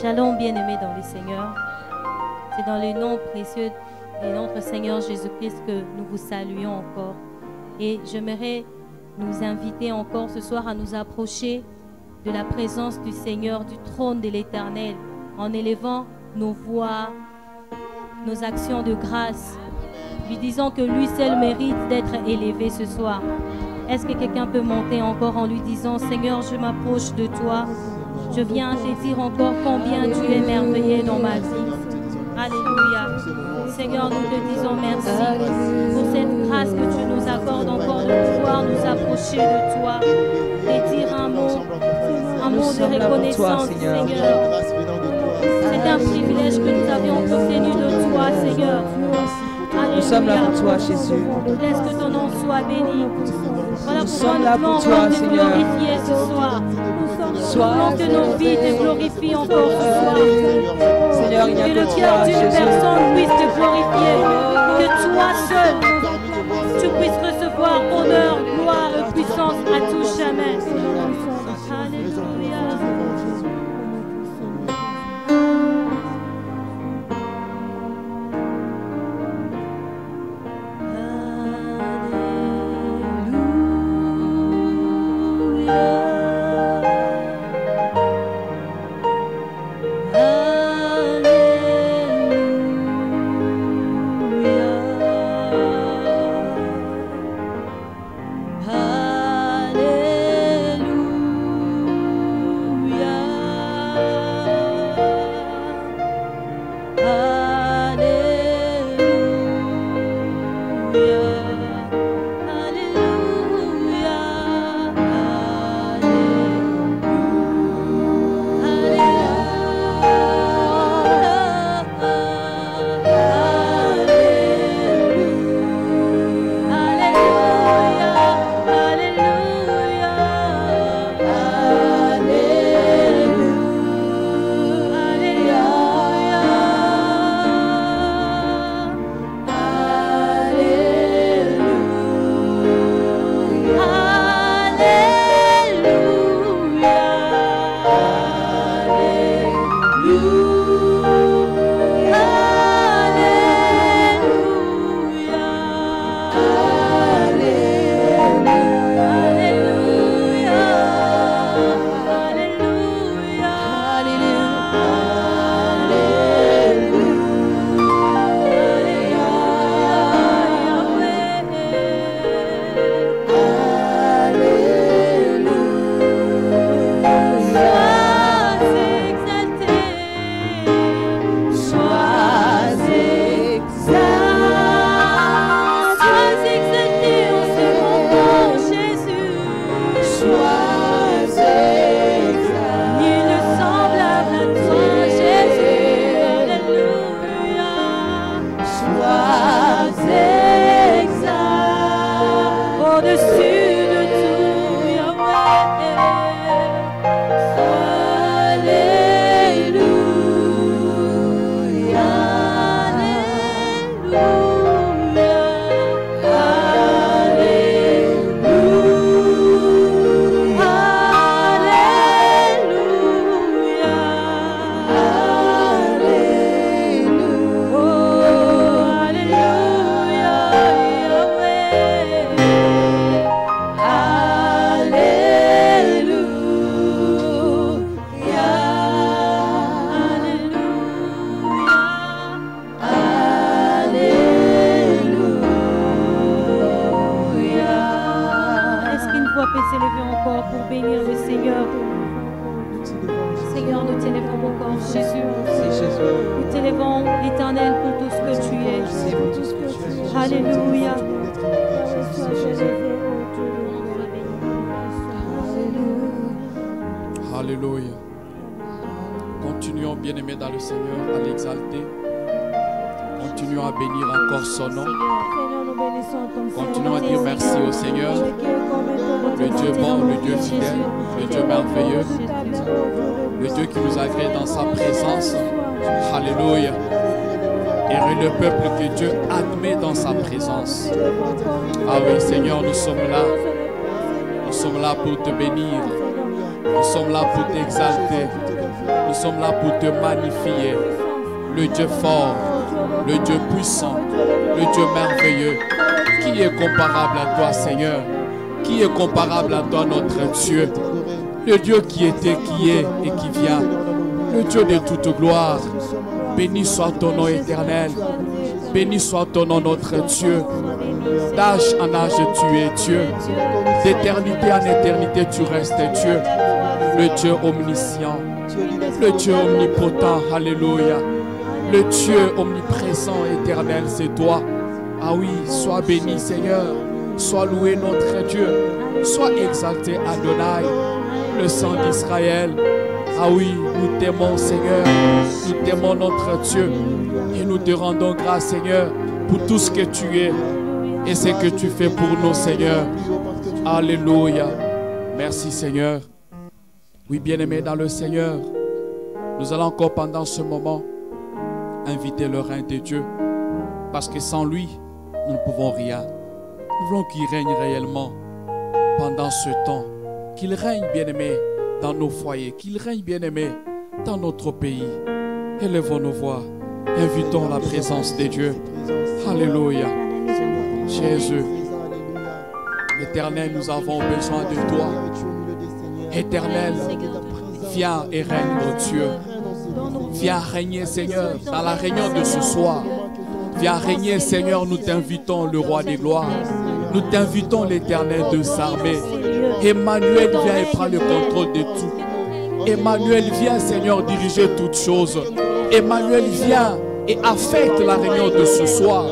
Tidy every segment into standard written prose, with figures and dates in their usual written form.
Shalom, bien-aimés dans le Seigneur. C'est dans le nom précieux de notre Seigneur Jésus-Christ que nous vous saluons encore. Et j'aimerais nous inviter encore ce soir à nous approcher de la présence du Seigneur, du trône de l'Éternel, en élevant nos voix, nos actions de grâce, lui disant que lui seul mérite d'être élevé ce soir. Est-ce que quelqu'un peut monter encore en lui disant: Seigneur, je m'approche de toi, je viens te dire encore combien tu es merveilleux dans ma vie. Alléluia. Seigneur, nous te disons merci pour cette grâce que tu nous accordes encore de pouvoir nous approcher de toi et dire un mot de reconnaissance, Seigneur. C'est un privilège que nous avions obtenu de toi, Seigneur. Alléluia. Nous sommes là pour toi, Jésus. Laisse que ton nom soit béni. Voilà Nous pourquoi sommes là pour toi, te Seigneur. glorifier ce soir. Nous voulons que nos vies te glorifient encore ce soir. Seigneur, il n'y a Que que le toi, cœur d'une Jésus. personne puisse te glorifier. Que toi seul, tu puisses recevoir honneur, gloire et puissance à tout jamais. Alléluia. Ah oui, Seigneur, nous sommes là. Nous sommes là pour te bénir. Nous sommes là pour t'exalter. Nous Nous sommes là pour te magnifier. Le Dieu fort, le Dieu puissant, le Dieu merveilleux. Qui est comparable à toi, Seigneur? Qui est comparable à toi, notre Dieu? Le Dieu qui était, qui est et qui vient. Le Dieu de toute gloire. Béni soit ton nom éternel. Béni soit ton nom, notre Dieu. D'âge en âge, tu es Dieu. D'éternité en éternité, tu restes Dieu. Le Dieu omniscient. Le Dieu omnipotent. Alléluia. Le Dieu omniprésent, éternel, c'est toi. Ah oui, sois béni, Seigneur. Sois loué, notre Dieu. Sois exalté, Adonai, le sang d'Israël. Ah oui, nous t'aimons, Seigneur. Nous t'aimons, notre Dieu. Et nous te rendons grâce, Seigneur, pour tout ce que tu es et ce que tu fais pour nous, Seigneur. Alléluia. Merci, Seigneur. Oui, bien-aimés dans le Seigneur, nous allons encore pendant ce moment inviter le règne de Dieu. Parce que sans lui, nous ne pouvons rien. Nous voulons qu'il règne réellement pendant ce temps. Qu'il règne, bien-aimé, dans nos foyers. Qu'il règne, bien-aimé, dans notre pays. Élevons nos voix. Invitons la présence de Dieu. Alléluia. Jésus. Éternel, nous avons besoin de toi. Éternel, viens et règne, oh Dieu. Viens régner, Seigneur, dans la réunion de ce soir. Viens régner, Seigneur, nous t'invitons, le roi des gloires. Nous t'invitons, l'Éternel de s'armer. Emmanuel, viens et prends le contrôle de tout. Emmanuel, viens, Seigneur, diriger toutes choses. Emmanuel, viens et affecte la réunion de ce soir.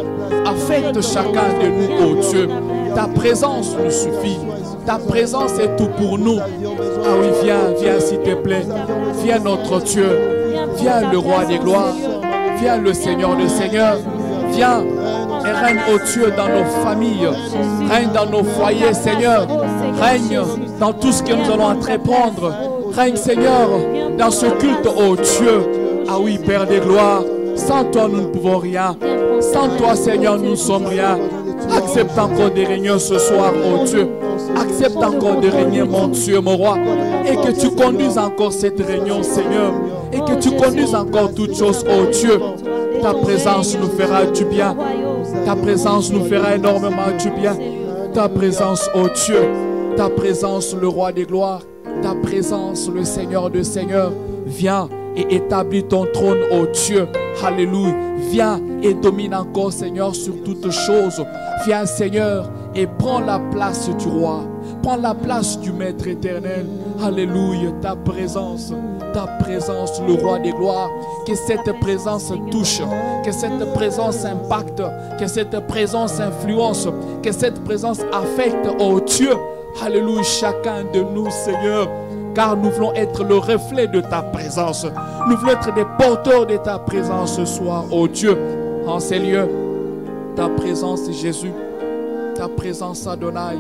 Affecte chacun de nous, oh Dieu. Ta présence nous suffit. Ta présence est tout pour nous. Ah oui, viens, viens s'il te plaît. Viens notre Dieu. Viens le roi des gloires. Viens le Seigneur des seigneurs. Viens et règne, oh Dieu, dans nos familles. Règne dans nos foyers, Seigneur. Règne dans tout ce que nous allons entreprendre. Règne, Seigneur, dans ce culte, oh Dieu. Ah oui, Père des gloires. Sans toi, nous ne pouvons rien. Sans toi, Seigneur, nous ne sommes rien. Accepte encore de régner ce soir, oh Dieu. Accepte encore de régner, mon Dieu, mon roi. Et que tu conduises encore cette réunion, Seigneur. Et que tu conduises encore toutes choses, oh Dieu. Ta présence nous fera du bien. Ta présence nous fera énormément du bien. Ta présence, oh Dieu. Ta présence, le roi des gloires. Ta présence, le Seigneur de seigneurs. Viens et établis ton trône, oh Dieu. Alléluia. Viens et domine encore, Seigneur, sur toutes choses. Viens, Seigneur, et prends la place du roi. Prends la place du Maître éternel. Alléluia. Ta présence, le roi des gloires. Que cette présence touche, que cette présence impacte, que cette présence influence, que cette présence affecte, oh Dieu. Alléluia, chacun de nous, Seigneur. Car nous voulons être le reflet de ta présence. Nous voulons être des porteurs de ta présence ce soir, oh Dieu. En ces lieux, ta présence, Jésus. Ta présence, Adonai.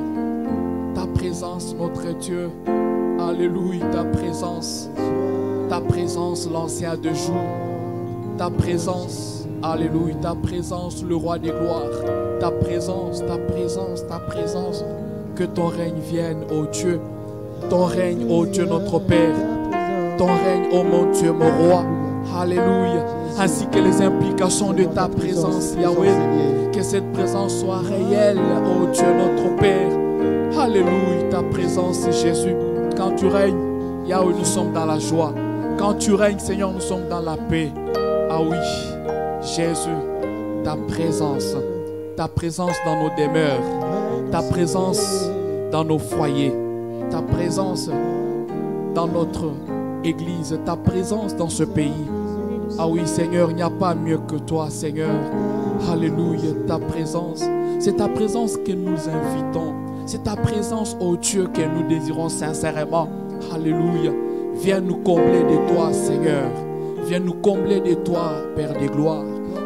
Ta présence, notre Dieu. Alléluia, ta présence. Ta présence, l'ancien de jour. Ta présence, alléluia, ta présence, le roi des gloires. Ta présence, ta présence, ta présence. Que ton règne vienne, ô Dieu. Ton règne, ô Dieu, notre Père. Ton règne, ô mon Dieu, mon roi. Alléluia. Ainsi que les implications de ta présence, Yahweh. Que cette présence soit réelle, ô Dieu, notre Père. Alléluia, ta présence, Jésus. Quand tu règnes, Yahweh, nous sommes dans la joie. Quand tu règnes, Seigneur, nous sommes dans la paix. Ah oui, Jésus, ta présence dans nos demeures, ta présence dans nos foyers, ta présence dans notre église, ta présence dans ce pays. Ah oui, Seigneur, il n'y a pas mieux que toi, Seigneur. Alléluia, ta présence. C'est ta présence que nous invitons. C'est ta présence, ô Dieu, que nous désirons sincèrement. Alléluia. Viens nous combler de toi, Seigneur. Viens nous combler de toi, Père des gloires.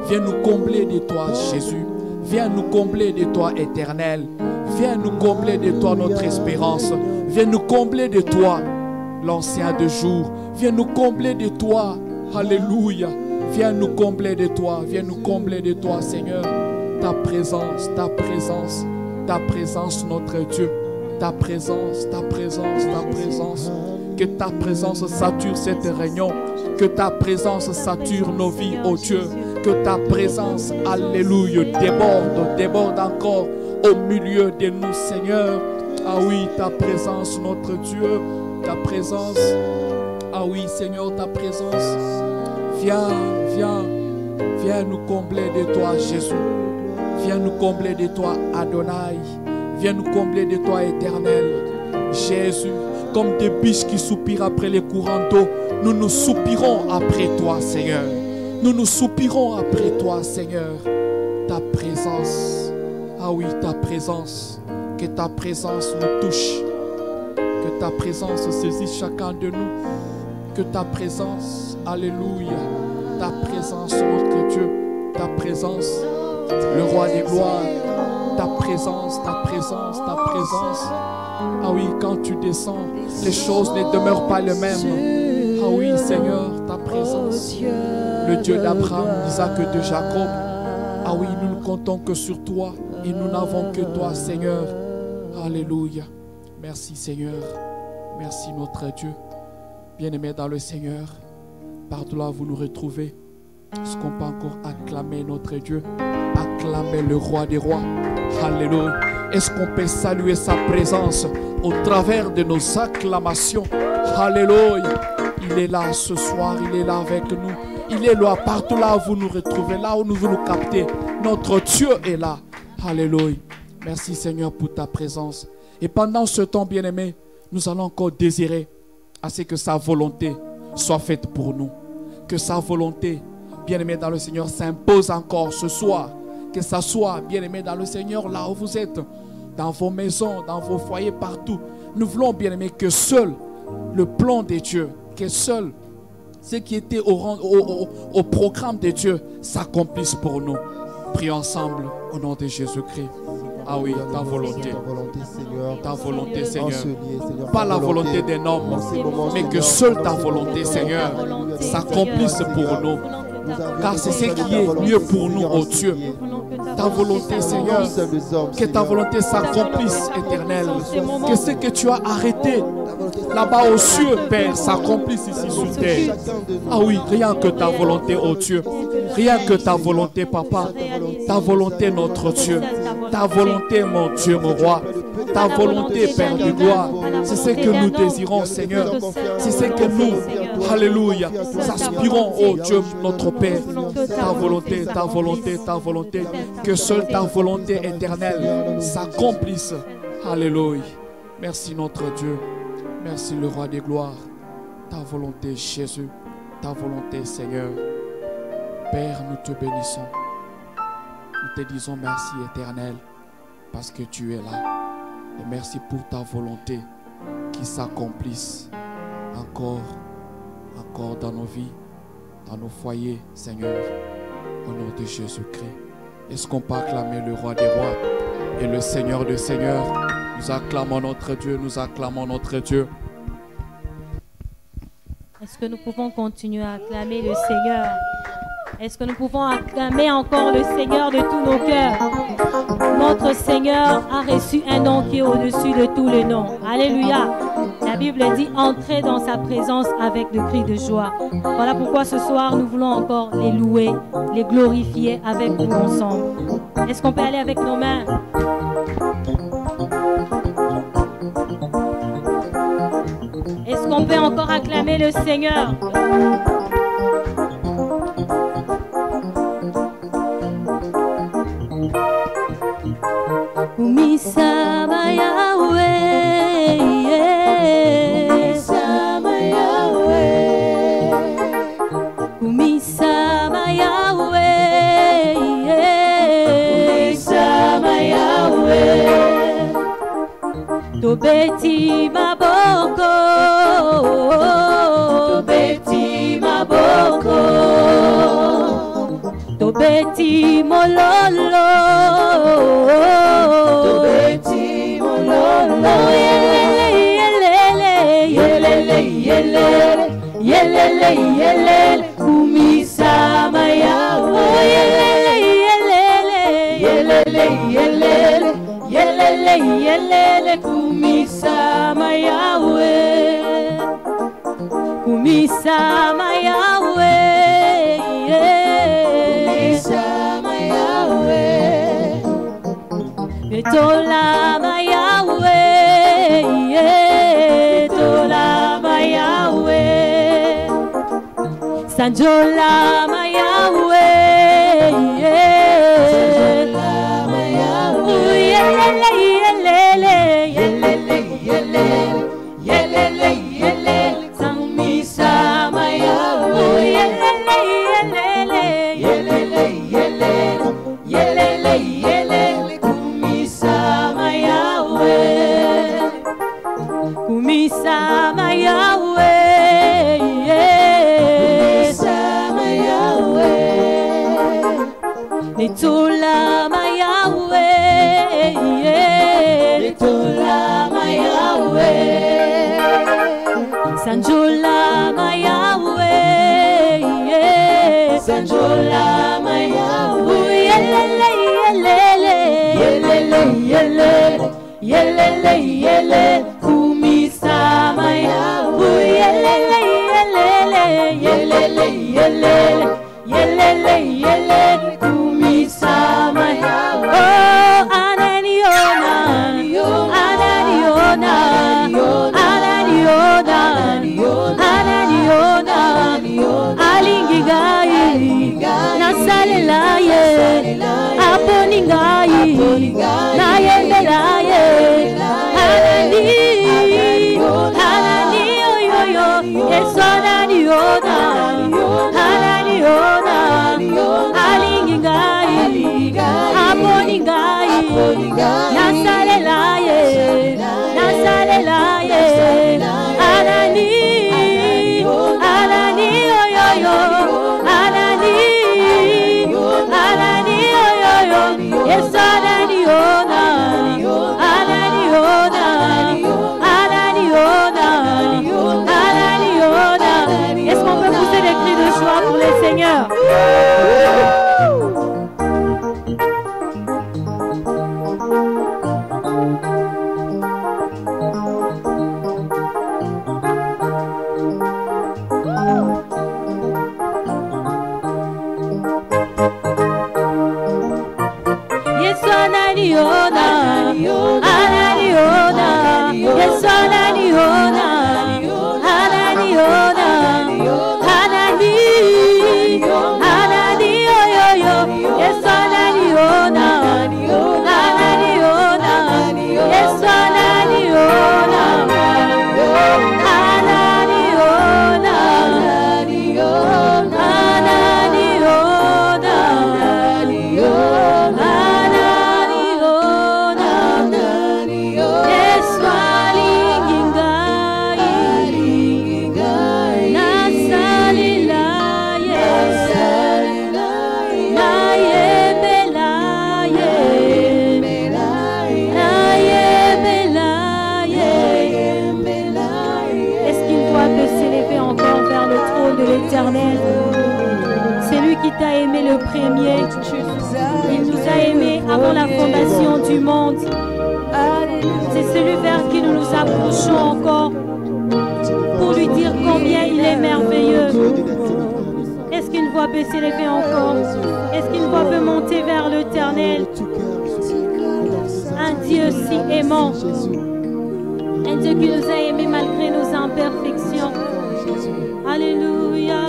Viens nous combler de toi, Jésus. Viens nous combler de toi, Éternel. Viens nous combler de toi, notre espérance. Viens nous combler de toi, l'ancien de jour. Viens nous combler de toi. Alléluia. Viens nous combler de toi. Viens nous combler de toi, Seigneur. Ta présence, ta présence, ta présence, notre Dieu. Ta présence, ta présence, ta présence. Que ta présence sature cette réunion. Que ta présence sature nos vies, oh Dieu. Que ta présence, alléluia, déborde encore au milieu de nous, Seigneur. Ah oui, ta présence, notre Dieu, ta présence. Ah oui, Seigneur, ta présence. Viens nous combler de toi, Jésus. Viens nous combler de toi, Adonai. Viens nous combler de toi, Éternel. Jésus, comme des biches qui soupirent après les courants d'eau, nous soupirons après toi, Seigneur. Nous soupirons après toi, Seigneur. Ta présence. Ah oui, ta présence. Que ta présence nous touche. Que ta présence saisisse chacun de nous. Que ta présence, alléluia, ta présence, notre Dieu, ta présence, le roi des gloires, ta présence, ta présence, ta présence. Ah oui, quand tu descends, les choses ne demeurent pas les mêmes. Ah oui, Seigneur, ta présence, le Dieu d'Abraham, d'Isaac et de Jacob. Ah oui, nous ne comptons que sur toi et nous n'avons que toi, Seigneur. Alléluia. Merci, Seigneur. Merci, notre Dieu. Bien-aimés dans le Seigneur, partout là vous nous retrouvez, est-ce qu'on peut encore acclamer notre Dieu, acclamer le roi des rois? Alléluia. Est-ce qu'on peut saluer sa présence au travers de nos acclamations? Alléluia. Il est là ce soir, il est là avec nous. Il est là partout là où vous nous retrouvez, là où vous nous captez. Notre Dieu est là. Alléluia. Merci Seigneur pour ta présence. Et pendant ce temps, bien-aimés, nous allons encore désirer à ce que sa volonté soit faite pour nous. Que sa volonté, bien-aimé dans le Seigneur, s'impose encore ce soir. Que ça soit, bien-aimé dans le Seigneur, là où vous êtes, dans vos maisons, dans vos foyers, partout. Nous voulons, bien-aimé, que seul le plan de Dieu, que seul ce qui était au programme de Dieu s'accomplisse pour nous. Prions ensemble au nom de Jésus-Christ. Ah oui, ta volonté, ta volonté, Seigneur. Pas la volonté d'un homme, mais que seule ta volonté, Seigneur, s'accomplisse pour nous. Car c'est ce qui est mieux pour nous, oh Dieu. Ta volonté, Seigneur, que ta volonté s'accomplisse, éternel. Que ce que tu as arrêté là-bas aux cieux, Père, s'accomplisse ici sur terre. Ah oui, rien que ta volonté, oh Dieu. Rien que ta volonté, Papa. Ta volonté, notre Dieu. Ta volonté, mon Dieu, mon roi. Ta volonté, Père de gloire. C'est ce que nous désirons, Seigneur. C'est ce que nous, alléluia, aspirons, oh Dieu, notre Père. Ta volonté, ta volonté, ta volonté. Que seule ta volonté éternelle s'accomplisse. Alléluia. Merci, notre Dieu. Merci, le roi des gloires. Ta volonté, Jésus. Ta volonté, Seigneur. Père, nous te bénissons. Nous te disons merci, éternel, parce que tu es là. Et merci pour ta volonté qui s'accomplisse encore dans nos vies, dans nos foyers, Seigneur, au nom de Jésus-Christ. Est-ce qu'on peut acclamer le roi des rois et le Seigneur des seigneurs? Nous acclamons notre Dieu, nous acclamons notre Dieu. Est-ce que nous pouvons continuer à acclamer le Seigneur? Est-ce que nous pouvons acclamer encore le Seigneur de tous nos cœurs? Notre Seigneur a reçu un nom qui est au-dessus de tous les noms. Alléluia. La Bible dit entrez dans sa présence avec des cris de joie. Voilà pourquoi ce soir nous voulons encore les louer, les glorifier avec vous ensemble. Est-ce qu'on peut aller avec nos mains? Est-ce qu'on peut encore acclamer le Seigneur? Umisama Yahweh, Umisama Yahweh, Umisama Yahweh, Umisama Yahweh, Tobeti Maboko, Tobeti Maboko, Tobeti Mololo, Tobeti Mololo, yelele, yelele, yelele, yelele, yelele, Umisama Yahweh, yelele, yelele, yelele, yelele, yelele, Umisama Yahweh. Kumisama Yahweh, Kumisama Yahweh, Tolama Yahweh, Tolama Yahweh, Sanjolama Yahweh, Sanjolama Yahweh, Yelele, Yelele, Yelele, Yelele, Yelele, Kumisama Yahweh, Yelele, Yelele, Yelele, Yelele, Yelele, Kumisama Yahweh, Kumisama Yahweh, Kumisama Yahweh, Nitulama Yahweh, Nitulama Yahweh, Sanjolama Yahweh, Sanjolama Yahweh, Yelele, Yelele, Yelele, Yelele, Yelele, Kumisama Yahweh, Yelele, Yelele, Yelele, Yelele, Yelele, Kumisama Yahweh. Oh, Ananiona, Ananiona, Ananiona, Ananiona, Alingigai, Nasalelaye, Aponingai, Nayendelaye, Anani, Anani, yo, Yesu Ananiona, Ananiona, Alingigai, Aponingai, Nasalelaye, Nasalelaye, Anani, Anani, yo, Anani, Anani, yo, Yes, Ananiona, Ananiona, Ananiona, Ananiona. Est-ce qu'on peut pousser des cris de joie pour le Seigneur? Yes, Ananiona, Ananiona, yes, Ananiona, Ananiona, Anani, Anani, yo, yes, Ananiona, Ananiona, yes, Ananiona, Ananiona, C'est lui qui t'a aimé le premier. Il nous a aimés avant la fondation du monde. C'est celui vers qui nous nous approchons encore pour lui dire combien il est merveilleux. Est-ce qu'une voix peut s'élever encore? Est-ce qu'une voix peut monter vers l'Éternel? Un Dieu si aimant. Un Dieu qui nous a aimés malgré nos imperfections. Alléluia.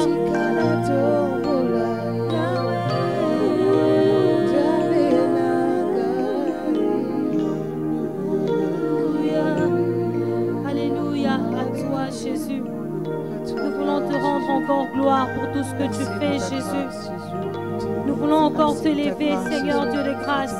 Alléluia à toi, Jésus. Nous voulons te rendre encore gloire pour tout ce que tu fais, Jésus. Nous voulons encore te lever, Seigneur Dieu de grâce.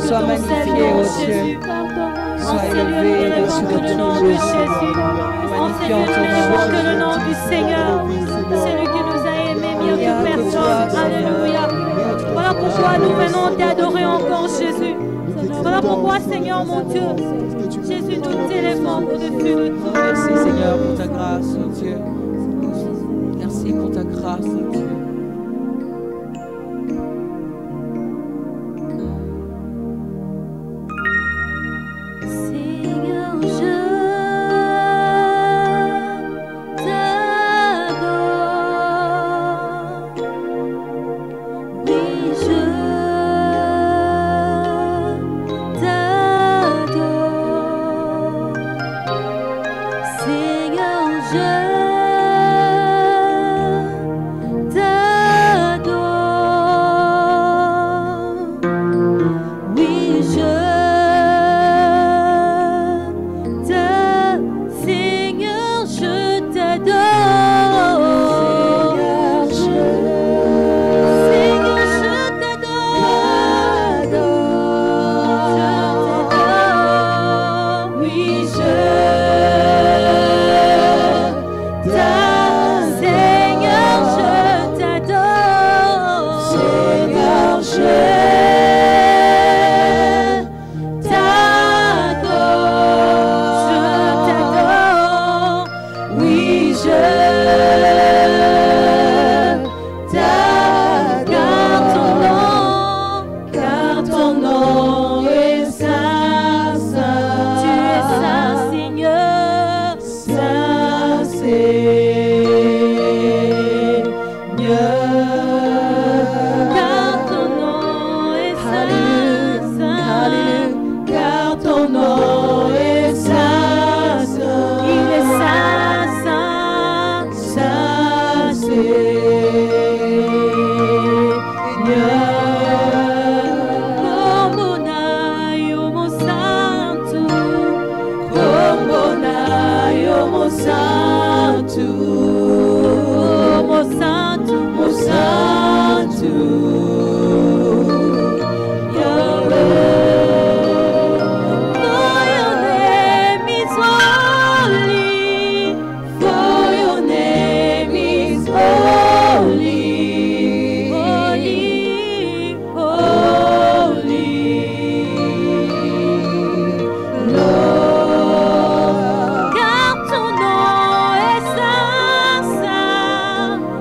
Sois magnifié, ô Dieu. Sois élevé au-dessus de tout nom de Jésus. Magnifiant ton nom, que le nom du Seigneur, celui qui nous a aimés mieux que personne. Alléluia. Voilà pourquoi nous venons t'adorer encore, Jésus. Voilà pourquoi, Seigneur mon Dieu, Jésus, nous t'élèvons au-dessus de tout. Merci, Seigneur, pour ta grâce, ô Dieu. Merci pour ta grâce, ô Dieu.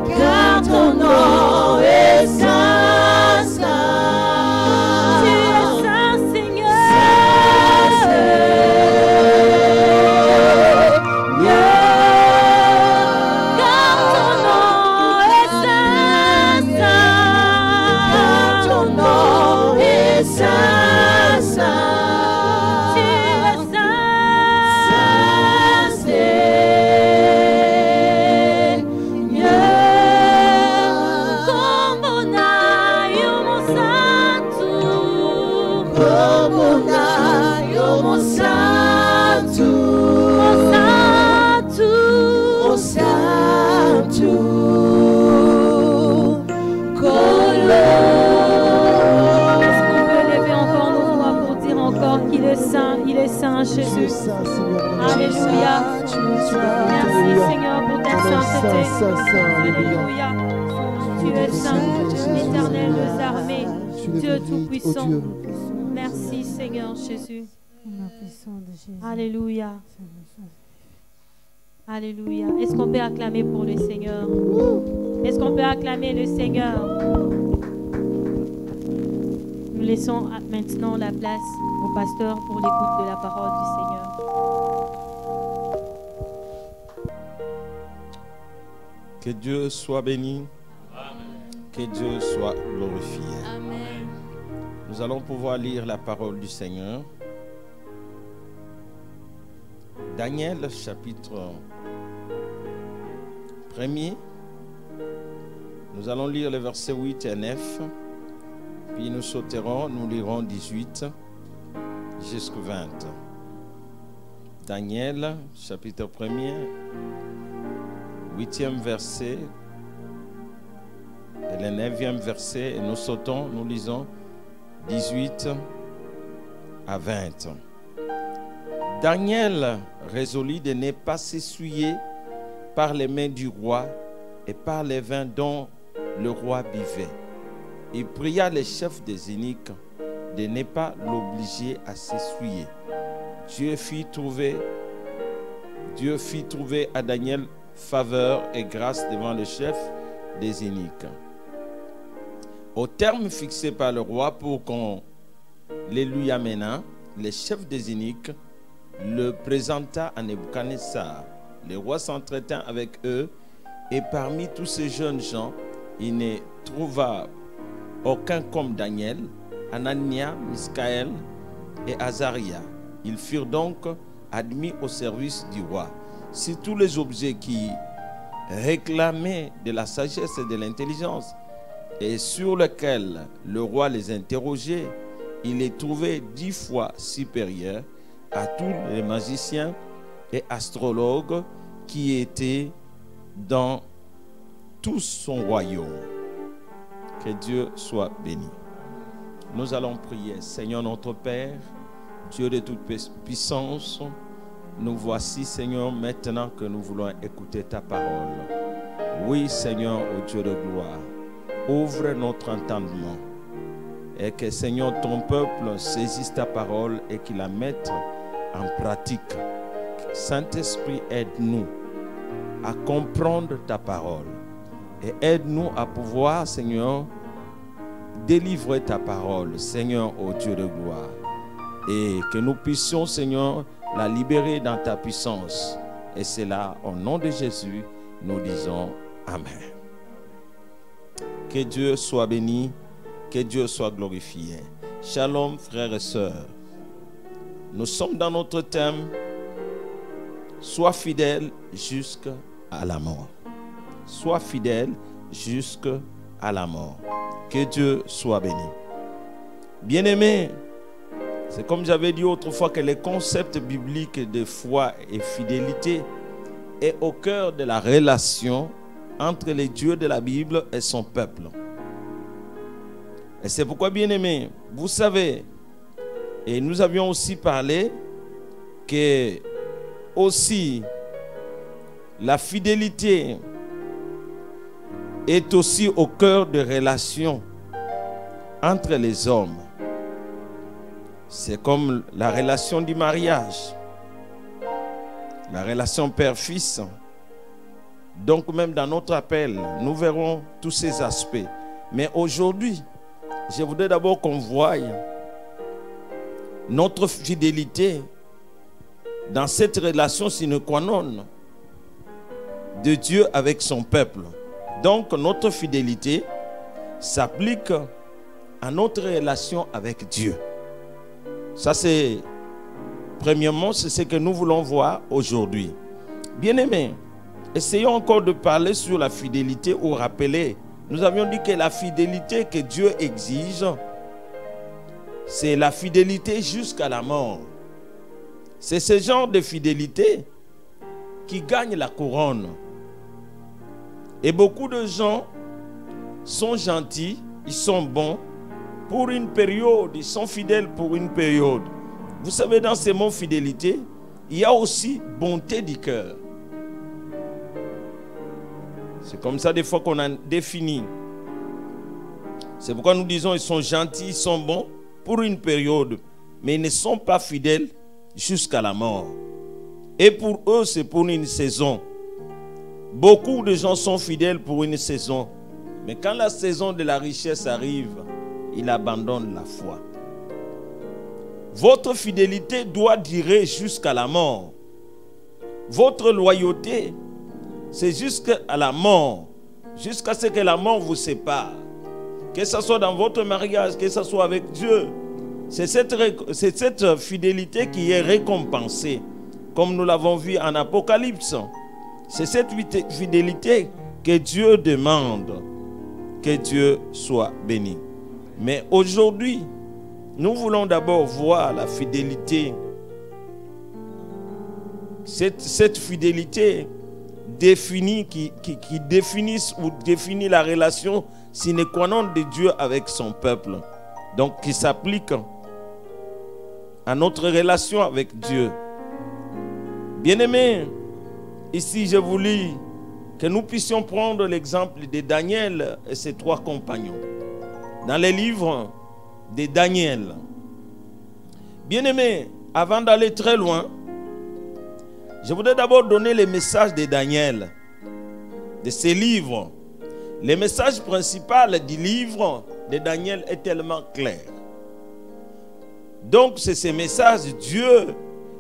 Car ton nom est saint. exalté. saint, saint, Alléluia. Tu es saint, éternel des armées, Dieu tout-puissant. Merci Seigneur Jésus. Alléluia. Alléluia. Est-ce qu'on peut acclamer pour le Seigneur? Est-ce qu'on peut acclamer le Seigneur? Nous laissons maintenant la place au pasteur pour l'écoute de la parole du Seigneur. Que Dieu soit béni. Amen. Que Dieu soit glorifié. Amen. Nous allons pouvoir lire la parole du Seigneur. Daniel, chapitre 1er. Nous allons lire les versets 8 et 9. Puis nous sauterons, nous lirons 18 jusqu'au 20. Daniel, chapitre 1er, 8e verset et le 9e verset. Et nous sautons, nous lisons 18 à 20. Daniel résolut de ne pas s'essuyer par les mains du roi et par les vins dont le roi buvait. Il pria les chefs des eunuques de ne pas l'obliger à s'essuyer. Dieu fit trouver à Daniel faveur et grâce devant le chef des eunuques. Au terme fixé par le roi pour qu'on les lui amena, le chef des eunuques le présenta à Nebuchadnezzar. Le roi s'entretint avec eux et parmi tous ces jeunes gens, il ne trouva aucun comme Daniel, Anania, Misaël et Azaria. Ils furent donc admis au service du roi. Si tous les objets qui réclamaient de la sagesse et de l'intelligence et sur lesquels le roi les interrogeait, il les trouvait 10 fois supérieurs à tous les magiciens et astrologues qui étaient dans tout son royaume. Que Dieu soit béni. Nous allons prier. Seigneur notre Père, Dieu de toute puissance, nous voici, Seigneur, maintenant que nous voulons écouter ta parole. Oui, Seigneur, ô Dieu de gloire, ouvre notre entendement et que, Seigneur, ton peuple saisisse ta parole et qu'il la mette en pratique. Saint-Esprit, aide-nous à comprendre ta parole et aide-nous à pouvoir, Seigneur, délivrer ta parole, Seigneur, ô Dieu de gloire, et que nous puissions, Seigneur, la libérer dans ta puissance. Et c'est là, au nom de Jésus, nous disons Amen. Que Dieu soit béni, que Dieu soit glorifié. Shalom, frères et sœurs. Nous sommes dans notre thème, sois fidèle jusqu'à la mort. Sois fidèle jusqu'à la mort. Que Dieu soit béni. Bien-aimés, c'est comme j'avais dit autrefois que le concept biblique de foi et fidélité est au cœur de la relation entre les dieux de la Bible et son peuple. Et c'est pourquoi, bien-aimés, vous savez, et nous avions aussi parlé que aussi la fidélité est aussi au cœur de relations entre les hommes. C'est comme la relation du mariage, la relation père-fils. Donc même dans notre appel, nous verrons tous ces aspects. Mais aujourd'hui, je voudrais d'abord qu'on voie notre fidélité dans cette relation sine qua non de Dieu avec son peuple. Donc notre fidélité s'applique à notre relation avec Dieu. Ça c'est, premièrement, c'est ce que nous voulons voir aujourd'hui. Bien-aimés, essayons encore de parler sur la fidélité ou rappeler. Nous avions dit que la fidélité que Dieu exige, c'est la fidélité jusqu'à la mort. C'est ce genre de fidélité qui gagne la couronne. Et beaucoup de gens sont gentils, ils sont bons pour une période, ils sont fidèles pour une période. Vous savez, dans ces mots fidélité, il y a aussi bonté du cœur. C'est comme ça des fois qu'on a défini. C'est pourquoi nous disons ils sont gentils, ils sont bons pour une période, mais ils ne sont pas fidèles jusqu'à la mort. Et pour eux, c'est pour une saison. Beaucoup de gens sont fidèles pour une saison, mais quand la saison de la richesse arrive, ils abandonnent la foi. Votre fidélité doit durer jusqu'à la mort. Votre loyauté, c'est jusqu'à la mort, jusqu'à ce que la mort vous sépare. Que ce soit dans votre mariage, que ce soit avec Dieu. C'est cette fidélité qui est récompensée, comme nous l'avons vu en Apocalypse. C'est cette fidélité que Dieu demande. Que Dieu soit béni. Mais aujourd'hui, nous voulons d'abord voir la fidélité. Cette fidélité définie, qui définisse ou définit la relation sine qua non de Dieu avec son peuple. Donc qui s'applique à notre relation avec Dieu. Bien-aimés, ici je vous lis que nous puissions prendre l'exemple de Daniel et ses 3 compagnons. Dans les livres de Daniel. Bien-aimés, avant d'aller très loin, je voudrais d'abord donner les messages de Daniel, de ces livres. Le message principal du livre de Daniel est tellement clair. Donc c'est ce message, Dieu,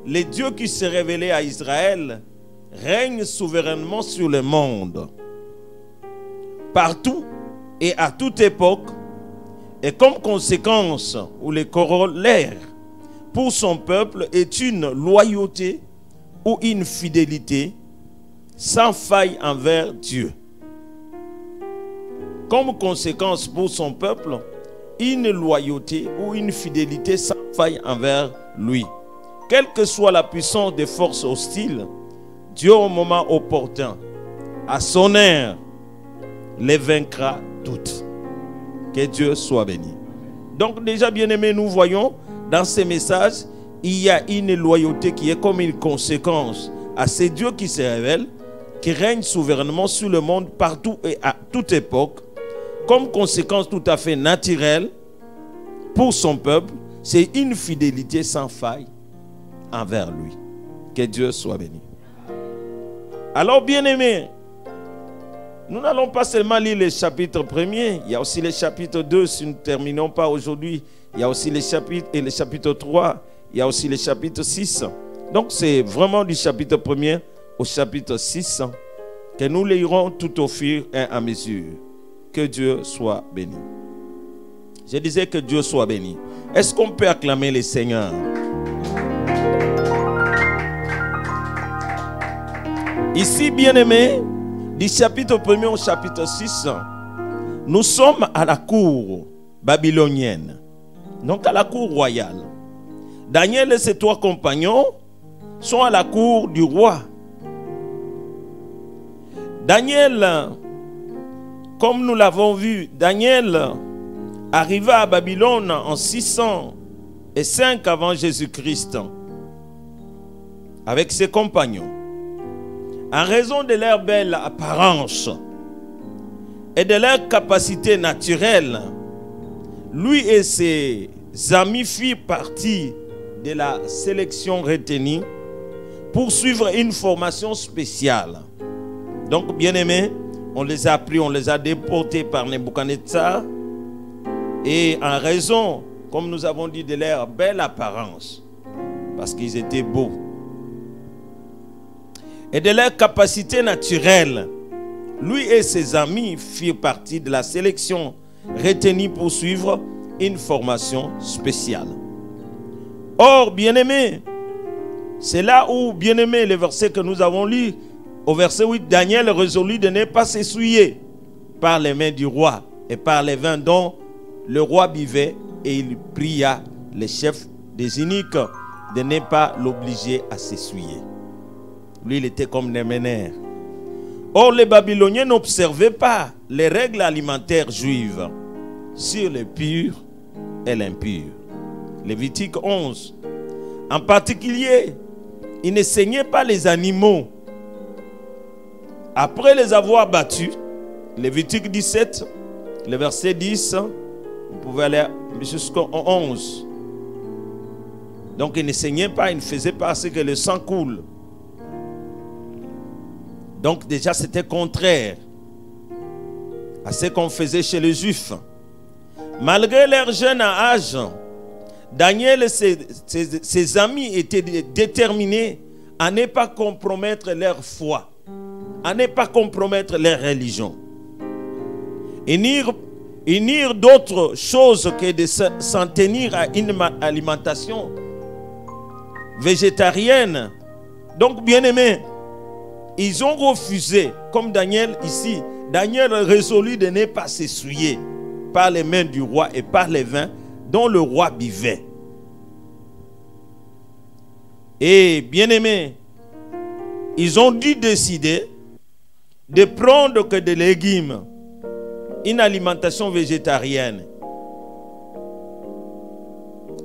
le Dieu qui s'est révélé à Israël, règne souverainement sur le monde. Partout et à toute époque, et comme conséquence ou le corollaire pour son peuple est une loyauté ou une fidélité sans faille envers Dieu. Comme conséquence pour son peuple, une loyauté ou une fidélité sans faille envers lui. Quelle que soit la puissance des forces hostiles, Dieu au moment opportun, à son air, les vaincra toutes. Que Dieu soit béni. Donc déjà bien-aimés, nous voyons dans ces messages, il y a une loyauté qui est comme une conséquence à ces dieux qui se révèlent, qui règnent souverainement sur le monde partout et à toute époque. Comme conséquence tout à fait naturelle pour son peuple, c'est une fidélité sans faille envers lui. Que Dieu soit béni. Alors bien-aimés, nous n'allons pas seulement lire le chapitre 1er, il y a aussi le chapitre 2, si nous ne terminons pas aujourd'hui, il y a aussi les chapitres et le chapitre 3, il y a aussi le chapitre 6. Donc c'est vraiment du chapitre 1er au chapitre 6 que nous lirons tout au fur et à mesure. Que Dieu soit béni. Je disais que Dieu soit béni. Est-ce qu'on peut acclamer le Seigneur? Ici, bien-aimés, du chapitre 1er au chapitre 6, nous sommes à la cour babylonienne, donc à la cour royale. Daniel et ses 3 compagnons sont à la cour du roi. Daniel, comme nous l'avons vu, Daniel arriva à Babylone en 605 avant Jésus-Christ avec ses compagnons. En raison de leur belle apparence et de leur capacité naturelle, lui et ses amis firent partie de la sélection retenue pour suivre une formation spéciale. Donc, bien-aimés, on les a pris, on les a déportés par Nebuchadnezzar. Et en raison, comme nous avons dit, de leur belle apparence, parce qu'ils étaient beaux, et de leur capacité naturelle, lui et ses amis firent partie de la sélection retenue pour suivre une formation spéciale. Or, bien-aimés, c'est là où, bien-aimés, le verset que nous avons lu, au verset 8, Daniel résolut de ne pas s'essuyer par les mains du roi et par les vins dont le roi buvait, et il pria les chefs des eunuques de ne pas l'obliger à s'essuyer. Lui, il était comme Néméner. Or, les Babyloniens n'observaient pas les règles alimentaires juives sur les purs et l'impur. Lévitique 11. En particulier, ils ne saignaient pas les animaux Après les avoir battus, Lévitique 17, le verset 10, vous pouvez aller jusqu'au 11. Donc il ne saignait pas, il ne faisait pas ce que le sang coule. Donc déjà c'était contraire à ce qu'on faisait chez les Juifs. Malgré leur jeune âge, Daniel et ses amis étaient déterminés à ne pas compromettre leur foi, à ne pas compromettre leur religion. Ils n'eurent d'autre chose que de s'en tenir à une alimentation végétarienne. Donc, bien-aimés, ils ont refusé, comme Daniel ici. Daniel résolut de ne pas s'essuyer par les mains du roi et par les vins dont le roi buvait. Et bien-aimés, ils ont dû décider de prendre que des légumes, une alimentation végétarienne.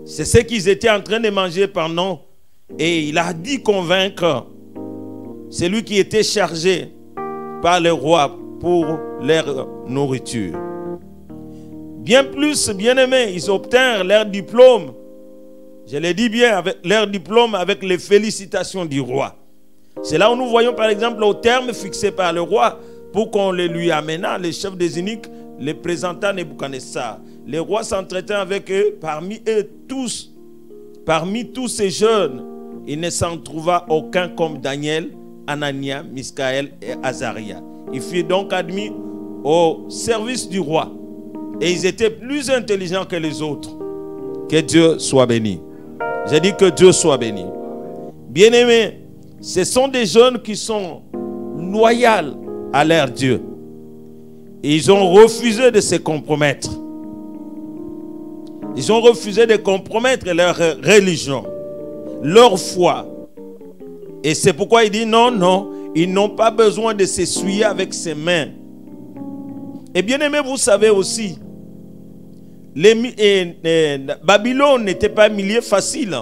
C'est ce qu'ils étaient en train de manger pendant. Et il a dû convaincre celui qui était chargé par le roi pour leur nourriture. Bien plus, bien-aimés, ils obtinrent leur diplôme. Je l'ai dit bien, avec leur diplôme avec les félicitations du roi. C'est là où nous voyons par exemple au terme fixé par le roi pour qu'on le lui amena, les chefs des eunuques les présenta à Nebuchadnezzar. Le roi s'entretint avec eux, parmi tous ces jeunes, il ne s'en trouva aucun comme Daniel, Anania, Misaël et Azaria. Ils furent donc admis au service du roi. Et ils étaient plus intelligents que les autres. Que Dieu soit béni. J'ai dit que Dieu soit béni. Bien-aimés, ce sont des jeunes qui sont loyaux à leur Dieu. Et ils ont refusé de se compromettre. Ils ont refusé de compromettre leur religion, leur foi. Et c'est pourquoi il dit non, ils n'ont pas besoin de s'essuyer avec ses mains. Et bien aimé, vous savez aussi, Babylone n'était pas un milieu facile.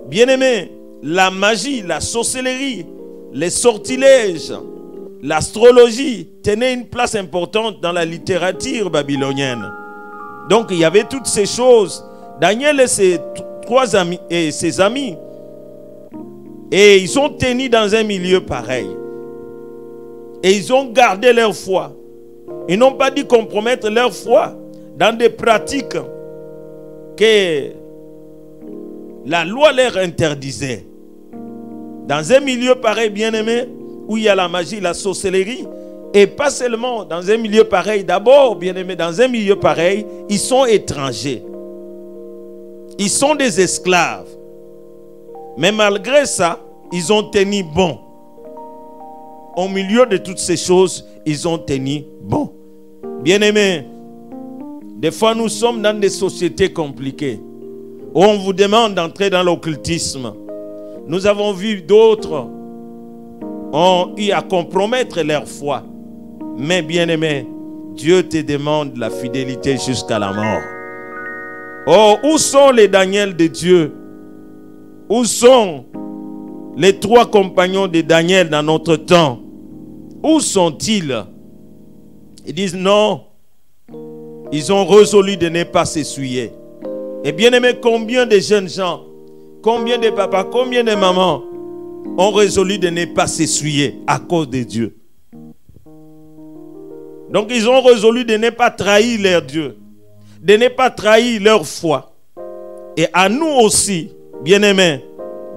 Bien aimé, la magie, la sorcellerie, les sortilèges, l'astrologie tenaient une place importante dans la littérature babylonienne. Donc il y avait toutes ces choses. Daniel et ses amis, et ils sont tenus dans un milieu pareil. Et ils ont gardé leur foi. Ils n'ont pas dû compromettre leur foi dans des pratiques que la loi leur interdisait. Dans un milieu pareil, bien-aimé, où il y a la magie, la sorcellerie, et pas seulement dans un milieu pareil, d'abord, bien-aimé, dans un milieu pareil, ils sont étrangers. Ils sont des esclaves. Mais malgré ça, ils ont tenu bon. Au milieu de toutes ces choses, ils ont tenu bon. Bien-aimés, des fois nous sommes dans des sociétés compliquées où on vous demande d'entrer dans l'occultisme. Nous avons vu d'autres ont eu à compromettre leur foi. Mais bien-aimé, Dieu te demande la fidélité jusqu'à la mort. Oh, où sont les Daniel de Dieu? Où sont les trois compagnons de Daniel dans notre temps? Où sont-ils? Ils disent non. Ils ont résolu de ne pas s'essuyer. Et bien aimé, combien de jeunes gens, combien de papas, combien de mamans ont résolu de ne pas s'essuyer à cause de Dieu? Donc ils ont résolu de ne pas trahir leur Dieu, de ne pas trahir leur foi. Et à nous aussi, bien-aimés,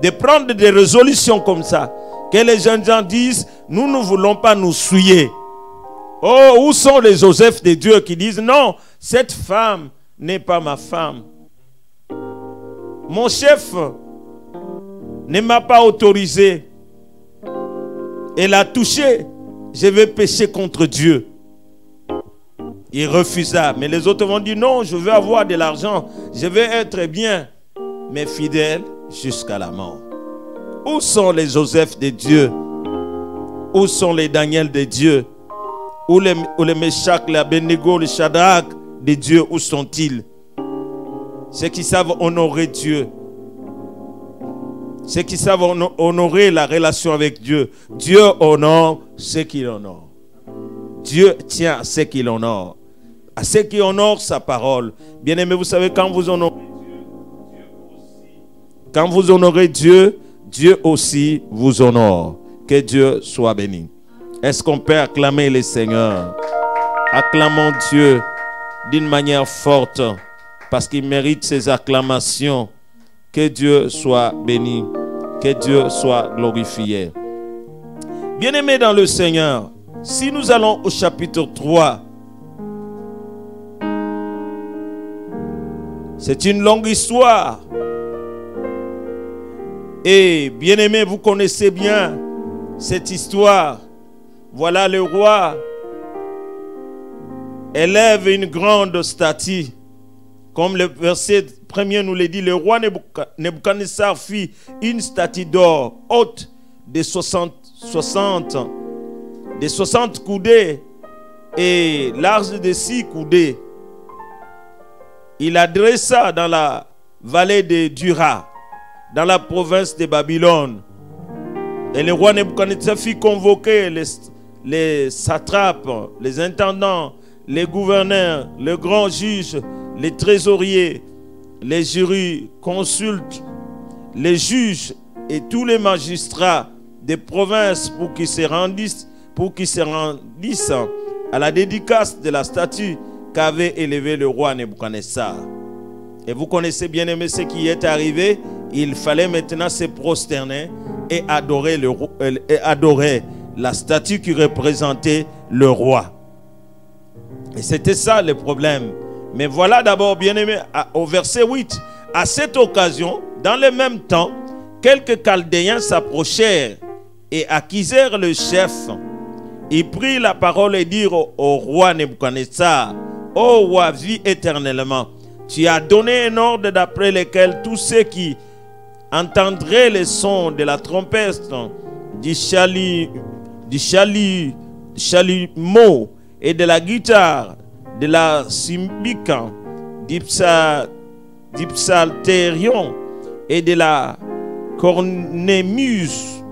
de prendre des résolutions comme ça, que les jeunes gens disent, nous ne voulons pas nous souiller. Oh, où sont les Joseph de Dieu qui disent, non, cette femme n'est pas ma femme. Mon chef ne m'a pas autorisé. Elle a touché, je vais pécher contre Dieu. Il refusa, mais les autres vont dire, non, je veux avoir de l'argent, je veux être bien, mais fidèle jusqu'à la mort. Où sont les Joseph de Dieu? Où sont les Daniel de Dieu? Où les Meshach, les Abednego, les Shadrach de Dieu, où sont-ils? Ceux qui savent honorer Dieu. Ceux qui savent honorer la relation avec Dieu. Dieu honore ceux qui l'honorent. Dieu tient à ceux qui l'honorent. À ceux qui honorent sa parole. Bien-aimés, vous savez, quand vous honorez Dieu, quand vous honorez Dieu, Dieu aussi vous honore. Que Dieu soit béni. Est-ce qu'on peut acclamer le Seigneur? Acclamons Dieu d'une manière forte parce qu'il mérite ses acclamations. Que Dieu soit béni. Que Dieu soit glorifié. Bien-aimés dans le Seigneur, si nous allons au chapitre 3, c'est une longue histoire. Et bien-aimés, vous connaissez bien cette histoire. Voilà le roi élève une grande statue. Comme le verset premier nous le dit, le roi Nebuchadnezzar fit une statue d'or haute de 60 coudées et large de 6 coudées. Il la dressa dans la vallée de Dura, dans la province de Babylone. Et le roi Nebuchadnezzar fit convoquer les satrapes, les intendants, les gouverneurs, les grands juges, les trésoriers, les jurys, consultes, les juges et tous les magistrats des provinces pour qu'ils se rendissent à la dédicace de la statue qu'avait élevée le roi Nebuchadnezzar. Et vous connaissez bien aimé ce qui est arrivé. Il fallait maintenant se prosterner et adorer la statue qui représentait le roi. Et c'était ça le problème. Mais voilà d'abord, bien aimé, au verset 8. À cette occasion, dans le même temps, quelques Chaldéens s'approchèrent et accusèrent le chef. Ils prirent la parole et dirent au roi Nebuchadnezzar: Ô roi, vis éternellement. Tu as donné un ordre d'après lequel tous ceux qui entendraient les sons de la trompette, du chalumeau et de la guitare, de la cymbale, du psalterion et de la cornemuse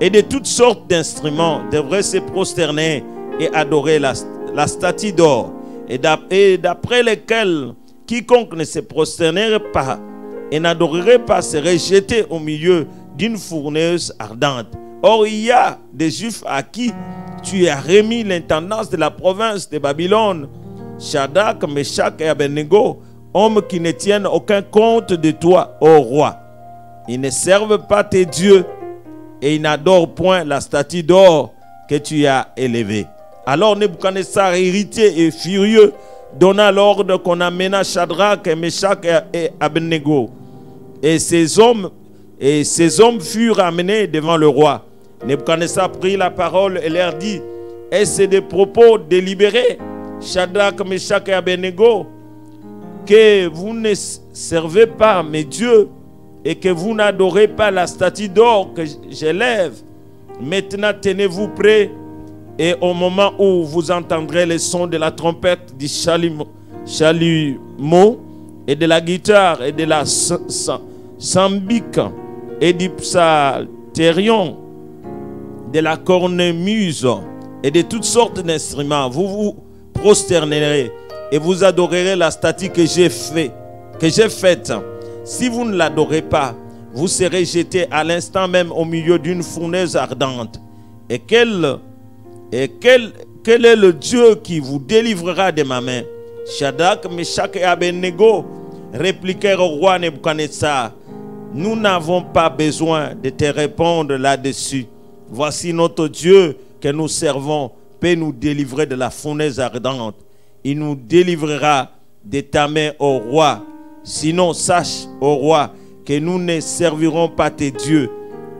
et de toutes sortes d'instruments devraient se prosterner et adorer la statue d'or, et d'après lesquels quiconque ne se prosternerait pas et n'adorerait pas serait jeté au milieu d'une fournaise ardente. Or, il y a des Juifs à qui tu as remis l'intendance de la province de Babylone, Shadrach, Meshach et Abednego, hommes qui ne tiennent aucun compte de toi, ô roi. Ils ne servent pas tes dieux et ils n'adorent point la statue d'or que tu as élevée. Alors Nebuchadnezzar, irrité et furieux, donna l'ordre qu'on amena Shadrach, Meshach et Abednego. Et ces hommes furent amenés devant le roi. Nebuchadnezzar prit la parole et leur dit: est-ce des propos délibérés, Shadrach, Meshach et Abednego, que vous ne servez pas mes dieux et que vous n'adorez pas la statue d'or que j'élève? Maintenant tenez-vous prêts, et au moment où vous entendrez les sons de la trompette, du chalumeau et de la guitare et de la cymbale et du psalterion, de la cornemuse et de toutes sortes d'instruments, vous vous prosternerez et vous adorerez la statue que j'ai faite. Si vous ne l'adorez pas, vous serez jeté à l'instant même au milieu d'une fournaise ardente. Et quel est le Dieu qui vous délivrera de ma main? Shadrach, Meshach et Abednego répliquèrent au roi Nebuchadnezzar: nous n'avons pas besoin de te répondre là-dessus. Voici notre Dieu que nous servons peut nous délivrer de la fournaise ardente. Il nous délivrera de ta main, ô roi. Sinon, sache, ô roi, que nous ne servirons pas tes dieux,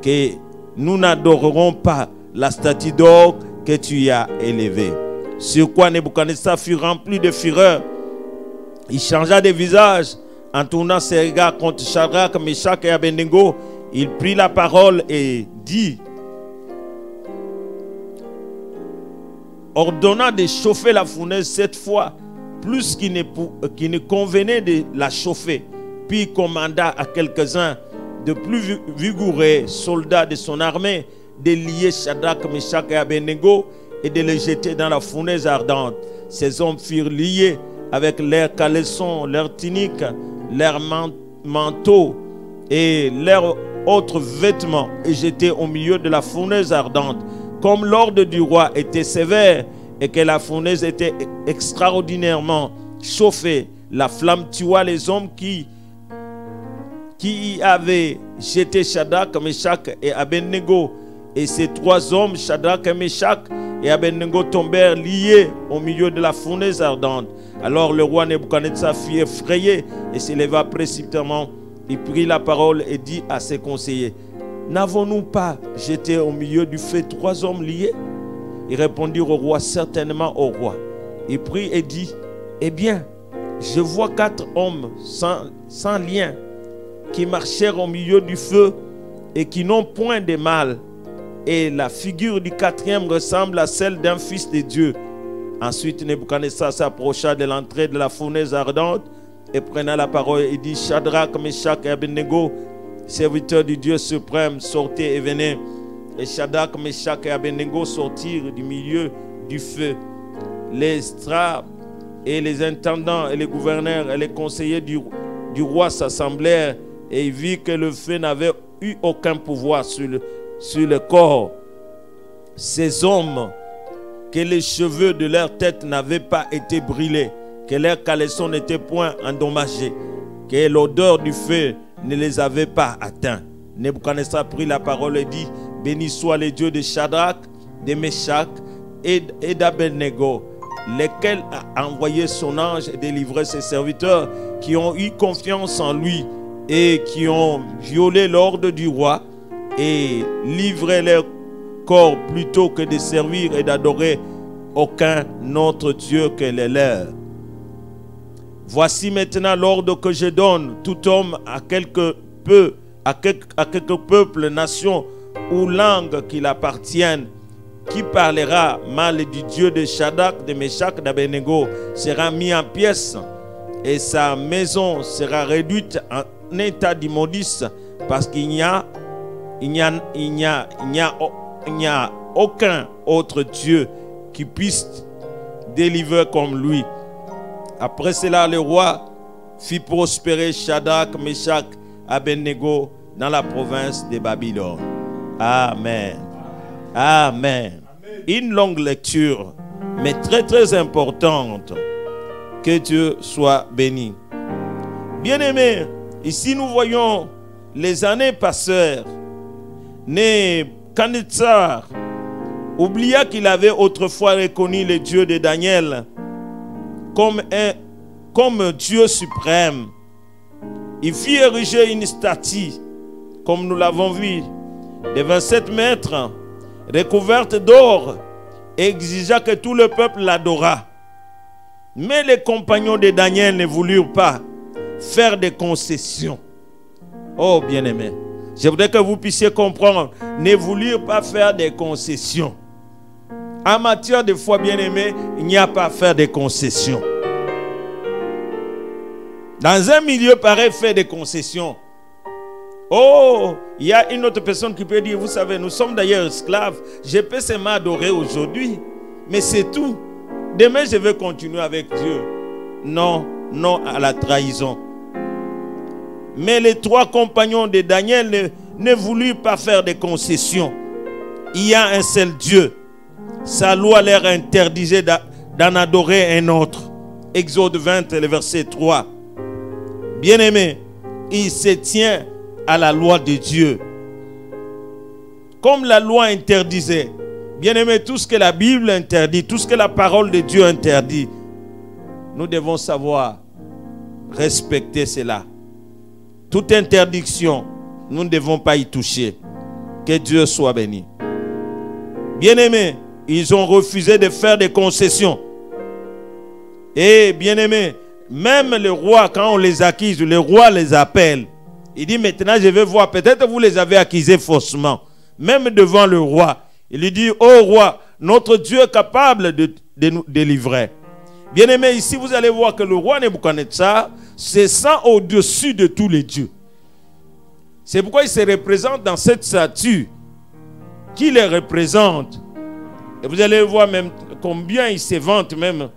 que nous n'adorerons pas la statue d'or que tu as élevée. Sur quoi Nebuchadnezzar fut rempli de fureur. Il changea de visage en tournant ses regards contre Shadrach, Meshach et Abednego. Il prit la parole et dit, ordonnant de chauffer la fournaise 7 fois, plus qu'il ne convenait de la chauffer. Puis il commanda à quelques-uns de plus vigoureux soldats de son armée de lier Shadrach, Meshach et Abednego et de les jeter dans la fournaise ardente. Ces hommes furent liés avec leurs caleçons, leurs tuniques, leurs manteaux et leurs autres vêtements et jetés au milieu de la fournaise ardente. Comme l'ordre du roi était sévère et que la fournaise était extraordinairement chauffée, la flamme tua les hommes qui y avaient jeté Shadrach, Meshach et Abednego. Et ces trois hommes, Shadrach, Meshach et Abednego, tombèrent liés au milieu de la fournaise ardente. Alors le roi Nebuchadnezzar fut effrayé et s'éleva précipitamment. Il prit la parole et dit à ses conseillers: n'avons-nous pas jeté au milieu du feu trois hommes liés? Ils répondirent au roi: certainement au roi. Il prit et dit: eh bien, je vois 4 hommes sans lien qui marchèrent au milieu du feu et qui n'ont point de mal. Et la figure du 4e ressemble à celle d'un fils de Dieu. Ensuite, Nebuchadnezzar s'approcha de l'entrée de la fournaise ardente et prenant la parole, il dit: Shadrach, Meshach et Abednego, serviteurs du Dieu suprême, sortez et venez. Et Shadrach, Meshach et Abednego sortirent du milieu du feu. Les satrapes et les intendants et les gouverneurs et les conseillers du roi s'assemblèrent et ils virent que le feu n'avait eu aucun pouvoir sur le corps. Ces hommes, que les cheveux de leur tête n'avaient pas été brûlés, que leurs caleçons n'étaient point endommagés, que l'odeur du feu ne les avait pas atteints. Nebuchadnezzar prit la parole et dit: béni soit le Dieu de Shadrach, de Meshach et d'Abednego, lequel a envoyé son ange et délivré ses serviteurs qui ont eu confiance en lui et qui ont violé l'ordre du roi et livré leur corps plutôt que de servir et d'adorer aucun autre Dieu que les leurs. Voici maintenant l'ordre que je donne: tout homme à quelque peuple, nation ou langue qu'il appartienne, qui parlera mal du Dieu de Shadrach, de Meshach, d'Abednego, sera mis en pièces et sa maison sera réduite en état d'immondice, parce qu'il n'y a aucun autre Dieu qui puisse délivrer comme lui. Après cela, le roi fit prospérer Shadrach, Meshach, Abednego dans la province de Babylone. Amen. Amen. Une longue lecture, mais très très importante. Que Dieu soit béni. Bien-aimés, ici nous voyons les années passèrent. Nebuchadnezzar oublia qu'il avait autrefois reconnu le Dieu de Daniel comme Dieu suprême. Il fit ériger une statue, comme nous l'avons vu, de 27 mètres, recouverte d'or, et exigea que tout le peuple l'adorât. Mais les compagnons de Daniel ne voulurent pas faire des concessions. Oh bien-aimés, je voudrais que vous puissiez comprendre, ne voulurent pas faire des concessions. En matière de foi, bien-aimés, il n'y a pas à faire des concessions. Dans un milieu pareil, faire des concessions. Oh, il y a une autre personne qui peut dire: vous savez, nous sommes d'ailleurs esclaves. Je peux seulement adorer aujourd'hui, mais c'est tout. Demain, je vais continuer avec Dieu. Non, non à la trahison. Mais les 3 compagnons de Daniel ne voulurent pas faire de concessions. Il y a un seul Dieu. Sa loi leur interdisait d'en adorer un autre. Exode 20, le verset 3. Bien-aimé, il se tient à la loi de Dieu. Comme la loi interdisait. Bien-aimé, tout ce que la Bible interdit, tout ce que la parole de Dieu interdit, nous devons savoir respecter cela. Toute interdiction, nous ne devons pas y toucher. Que Dieu soit béni. Bien-aimés, ils ont refusé de faire des concessions. Et bien-aimés, même le roi, quand on les accuse, le roi les appelle. Il dit: maintenant je vais voir, peut-être vous les avez accusés faussement. Même devant le roi, il lui dit: ô roi, notre Dieu est capable de nous délivrer. Bien-aimés, ici vous allez voir que le roi Nebuchadnezzar se sent au-dessus de tous les dieux. C'est pourquoi il se représente dans cette statue qui les représente. Et vous allez voir même combien il se vante même.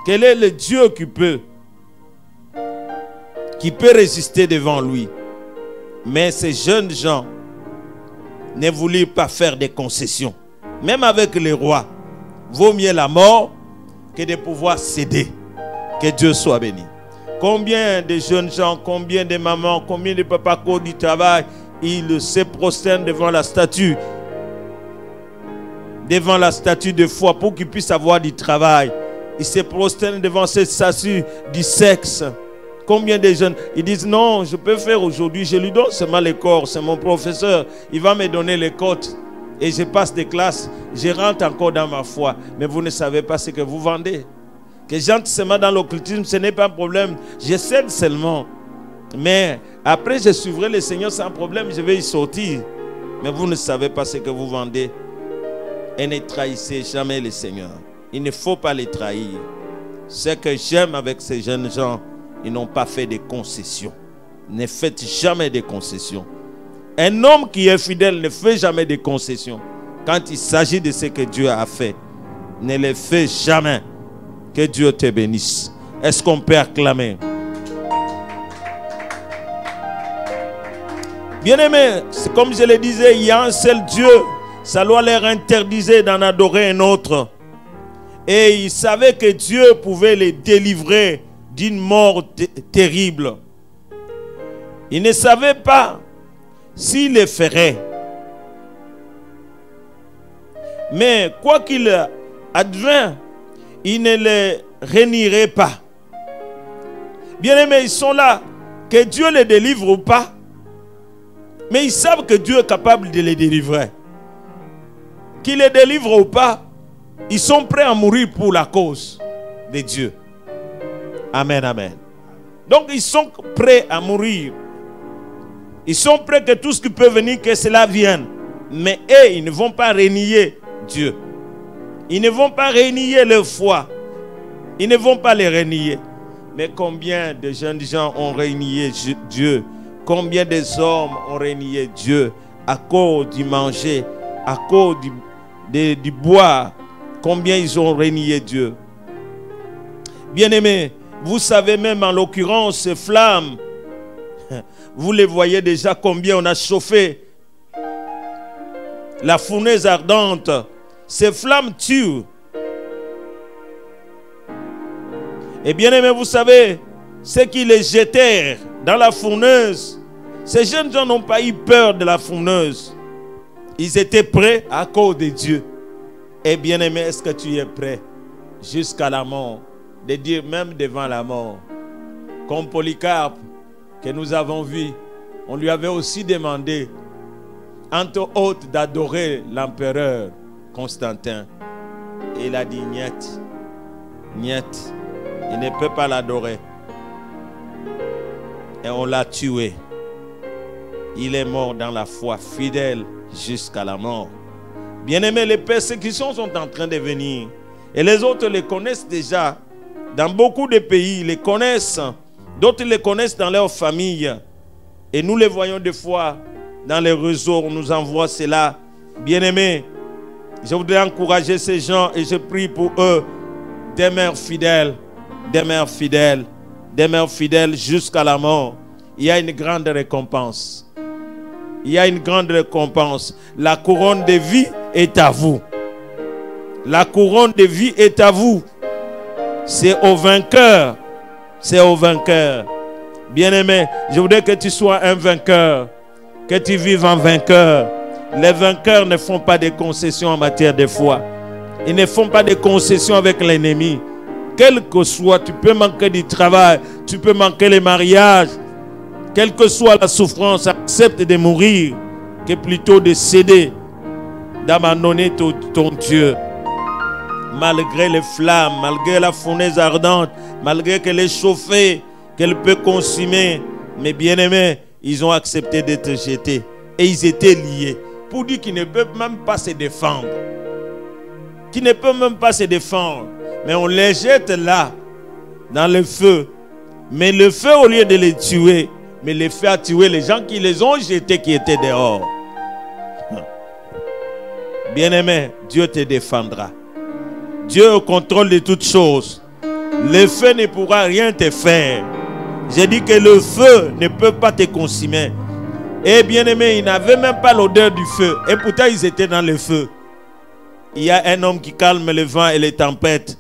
Quel est le Dieu qui peut résister devant lui. Mais ces jeunes gens ne voulaient pas faire des concessions. Même avec les rois, vaut mieux la mort que de pouvoir céder. Que Dieu soit béni. Combien de jeunes gens, combien de mamans, combien de papas qui du travail, ils se prosternent devant la statue. Devant la statue de foi pour qu'ils puissent avoir du travail. Ils se prosternent devant cette statue du sexe. Combien de jeunes, ils disent non, je peux faire aujourd'hui, je lui donne seulement les corps, c'est mon professeur, il va me donner les cotes. Et je passe des classes, je rentre encore dans ma foi. Mais vous ne savez pas ce que vous vendez. Que j'entre seulement dans l'occultisme, ce n'est pas un problème. Je cède seulement. Mais après, je suivrai le Seigneur sans problème, je vais y sortir. Mais vous ne savez pas ce que vous vendez. Et ne trahissez jamais le Seigneur. Il ne faut pas les trahir. Ce que j'aime avec ces jeunes gens, ils n'ont pas fait de concessions. Ne faites jamais de concessions. Un homme qui est fidèle ne fait jamais de concessions. Quand il s'agit de ce que Dieu a fait, ne le fais jamais. Que Dieu te bénisse. Est-ce qu'on peut acclamer? Bien-aimés, c'est comme je le disais, il y a un seul Dieu. Ça doit leur interdire d'en adorer un autre. Et ils savaient que Dieu pouvait les délivrer d'une mort terrible. Ils ne savaient pas s'ils le feraient. Mais quoi qu'il advint, ils ne les renieraient pas. Bien-aimés, ils sont là. Que Dieu les délivre ou pas. Mais ils savent que Dieu est capable de les délivrer. Qu'il les délivre ou pas, ils sont prêts à mourir pour la cause de Dieu. Amen, amen. Donc ils sont prêts à mourir. Ils sont prêts que tout ce qui peut venir, que cela vienne. Mais eux, ils ne vont pas renier Dieu. Ils ne vont pas renier leur foi. Ils ne vont pas les renier. Mais combien de jeunes gens ont renié Dieu? Combien des hommes ont renié Dieu à cause du manger, à cause du boire? Combien ils ont renié Dieu? Bien-aimés, vous savez même en l'occurrence ces flammes, vous les voyez déjà combien on a chauffé la fournaise ardente. Ces flammes tuent. Et bien-aimés, vous savez, ceux qui les jetèrent dans la fourneuse, ces jeunes gens n'ont pas eu peur de la fourneuse. Ils étaient prêts à cause de Dieu. Et bien-aimé, est-ce que tu es prêt jusqu'à la mort? De dire même devant la mort. Comme Polycarpe, que nous avons vu, on lui avait aussi demandé, entre autres, d'adorer l'empereur Constantin. Et il a dit, niet, niet, il ne peut pas l'adorer. Et on l'a tué. Il est mort dans la foi, fidèle jusqu'à la mort. Bien-aimés, les persécutions sont en train de venir. Et les autres les connaissent déjà. Dans beaucoup de pays, ils les connaissent. D'autres les connaissent dans leur famille. Et nous les voyons des fois dans les réseaux. On nous envoie cela. Bien-aimés, je voudrais encourager ces gens et je prie pour eux. Des mères fidèles, des mères fidèles, des mères fidèles jusqu'à la mort. Il y a une grande récompense. Il y a une grande récompense. La couronne de vie est à vous. La couronne de vie est à vous. C'est au vainqueur. C'est au vainqueur. Bien-aimé, je voudrais que tu sois un vainqueur. Que tu vives en vainqueur. Les vainqueurs ne font pas de concessions en matière de foi. Ils ne font pas de concessions avec l'ennemi. Quel que soit, tu peux manquer du travail, tu peux manquer le mariage. Quelle que soit la souffrance, accepte de mourir que plutôt de céder, d'abandonner ton Dieu. Malgré les flammes, malgré la fournaise ardente, malgré qu'elle est chauffée, qu'elle peut consumer. Mais bien-aimés, ils ont accepté d'être jetés. Et ils étaient liés. Pour dire qu'ils ne peuvent même pas se défendre. Qu'ils ne peuvent même pas se défendre. Mais on les jette là, dans le feu. Mais le feu, au lieu de les tuer, Mais les feux a tué les gens qui les ont jetés, qui étaient dehors. Bien-aimé, Dieu te défendra. Dieu est au contrôle de toutes choses. Le feu ne pourra rien te faire. J'ai dit que le feu ne peut pas te consumer. Et bien-aimé, ils n'avaient même pas l'odeur du feu. Et pourtant, ils étaient dans le feu. Il y a un homme qui calme le vent et les tempêtes.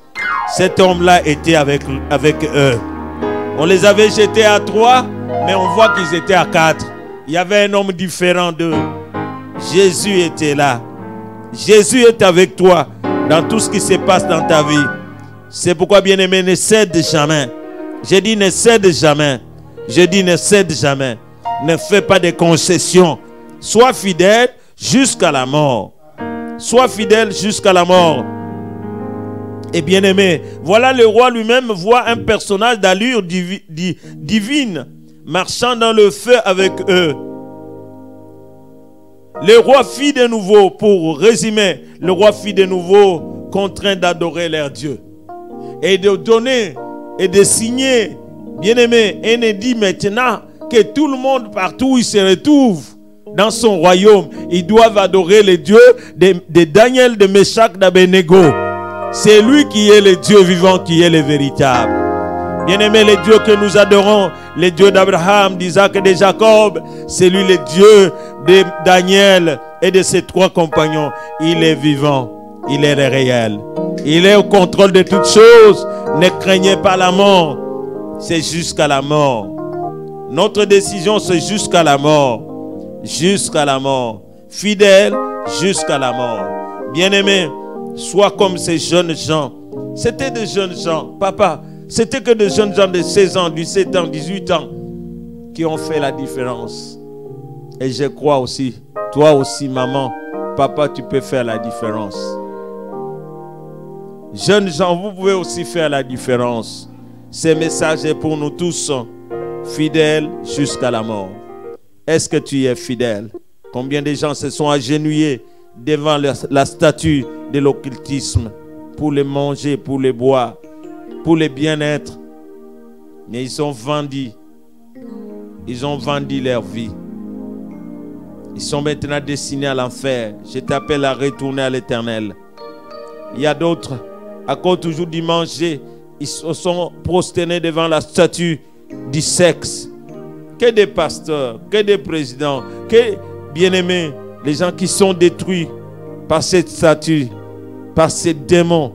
Cet homme-là était avec eux. On les avait jetés à 3, mais on voit qu'ils étaient à 4. Il y avait un homme différent d'eux. Jésus était là. Jésus est avec toi dans tout ce qui se passe dans ta vie. C'est pourquoi, bien-aimé, ne cède jamais. J'ai dit ne cède jamais. Je dis ne cède jamais. Ne fais pas de concessions. Sois fidèle jusqu'à la mort. Sois fidèle jusqu'à la mort. Et bien-aimé, voilà le roi lui-même voit un personnage d'allure divine marchant dans le feu avec eux. Le roi fit de nouveau, pour résumer, le roi fit de nouveau contraint d'adorer leur Dieu et de donner et de signer, bien-aimé, et ne dit maintenant que tout le monde partout où il se retrouve dans son royaume, ils doivent adorer le Dieu de Daniel, de Meshach, d'Abednego. C'est lui qui est le Dieu vivant, qui est le véritable. Bien-aimé, le Dieu que nous adorons, le Dieu d'Abraham, d'Isaac et de Jacob, c'est lui le Dieu de Daniel et de ses 3 compagnons. Il est vivant, il est réel. Il est au contrôle de toutes choses. Ne craignez pas la mort. C'est jusqu'à la mort. Notre décision, c'est jusqu'à la mort. Jusqu'à la mort. Fidèle jusqu'à la mort. Bien-aimé, sois comme ces jeunes gens. C'était des jeunes gens. Papa, c'était que des jeunes gens de 16 ans, 17 ans, 18 ans qui ont fait la différence. Et je crois aussi, toi aussi, maman, papa, tu peux faire la différence. Jeunes gens, vous pouvez aussi faire la différence. Ce message est pour nous tous, fidèles jusqu'à la mort. Est-ce que tu es fidèle? Combien de gens se sont agenouillés devant la statue de l'occultisme pour les manger, pour les boire, pour le bien-être? Mais ils ont vendu. Ils ont vendu leur vie. Ils sont maintenant destinés à l'enfer. Je t'appelle à retourner à l'Éternel. Il y a d'autres, à cause toujours du manger, ils se sont prosternés devant la statue du sexe. Que des pasteurs, que des présidents, que, bien-aimés, les gens qui sont détruits par cette statue, par ces démons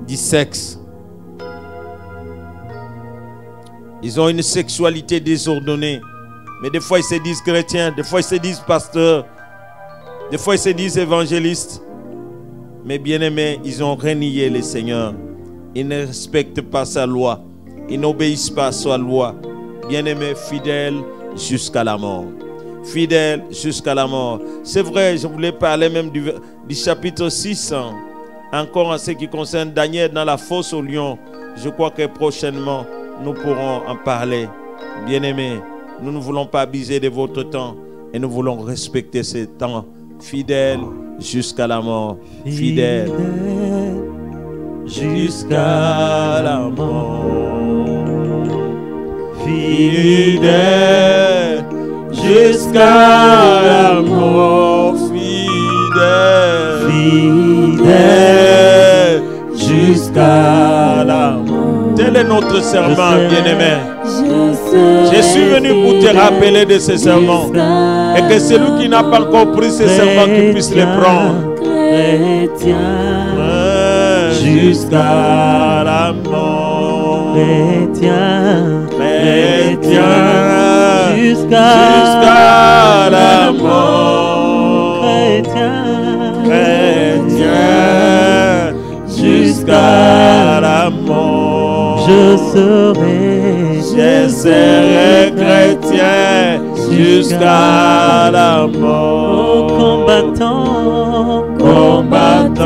du sexe. Ils ont une sexualité désordonnée. Mais des fois, ils se disent chrétiens, des fois, ils se disent pasteurs, des fois, ils se disent évangélistes. Mais bien-aimés, ils ont renié le Seigneur. Ils ne respectent pas sa loi. Ils n'obéissent pas à sa loi. Bien-aimés, fidèles jusqu'à la mort. Fidèles jusqu'à la mort. C'est vrai, je voulais parler même du chapitre 6. Encore en ce qui concerne Daniel dans la fosse au lion. Je crois que prochainement, nous pourrons en parler. Bien-aimés, nous ne voulons pas abuser de votre temps. Et nous voulons respecter ce temps. Fidèles jusqu'à la mort. Fidèles jusqu'à la mort. Fidèle jusqu'à la mort. Fidèle, fidèle jusqu'à la mort. Tel est notre serment, bien-aimé. Je suis venu pour te rappeler de ce serment. Et que celui qui n'a pas encore pris ce serment, qu'il puisse le prendre. Jusqu'à la mort. Chrétien, jusqu'à la mort. Chrétien, jusqu'à la mort. Je serai chrétien jusqu'à la mort. Combattant, combattant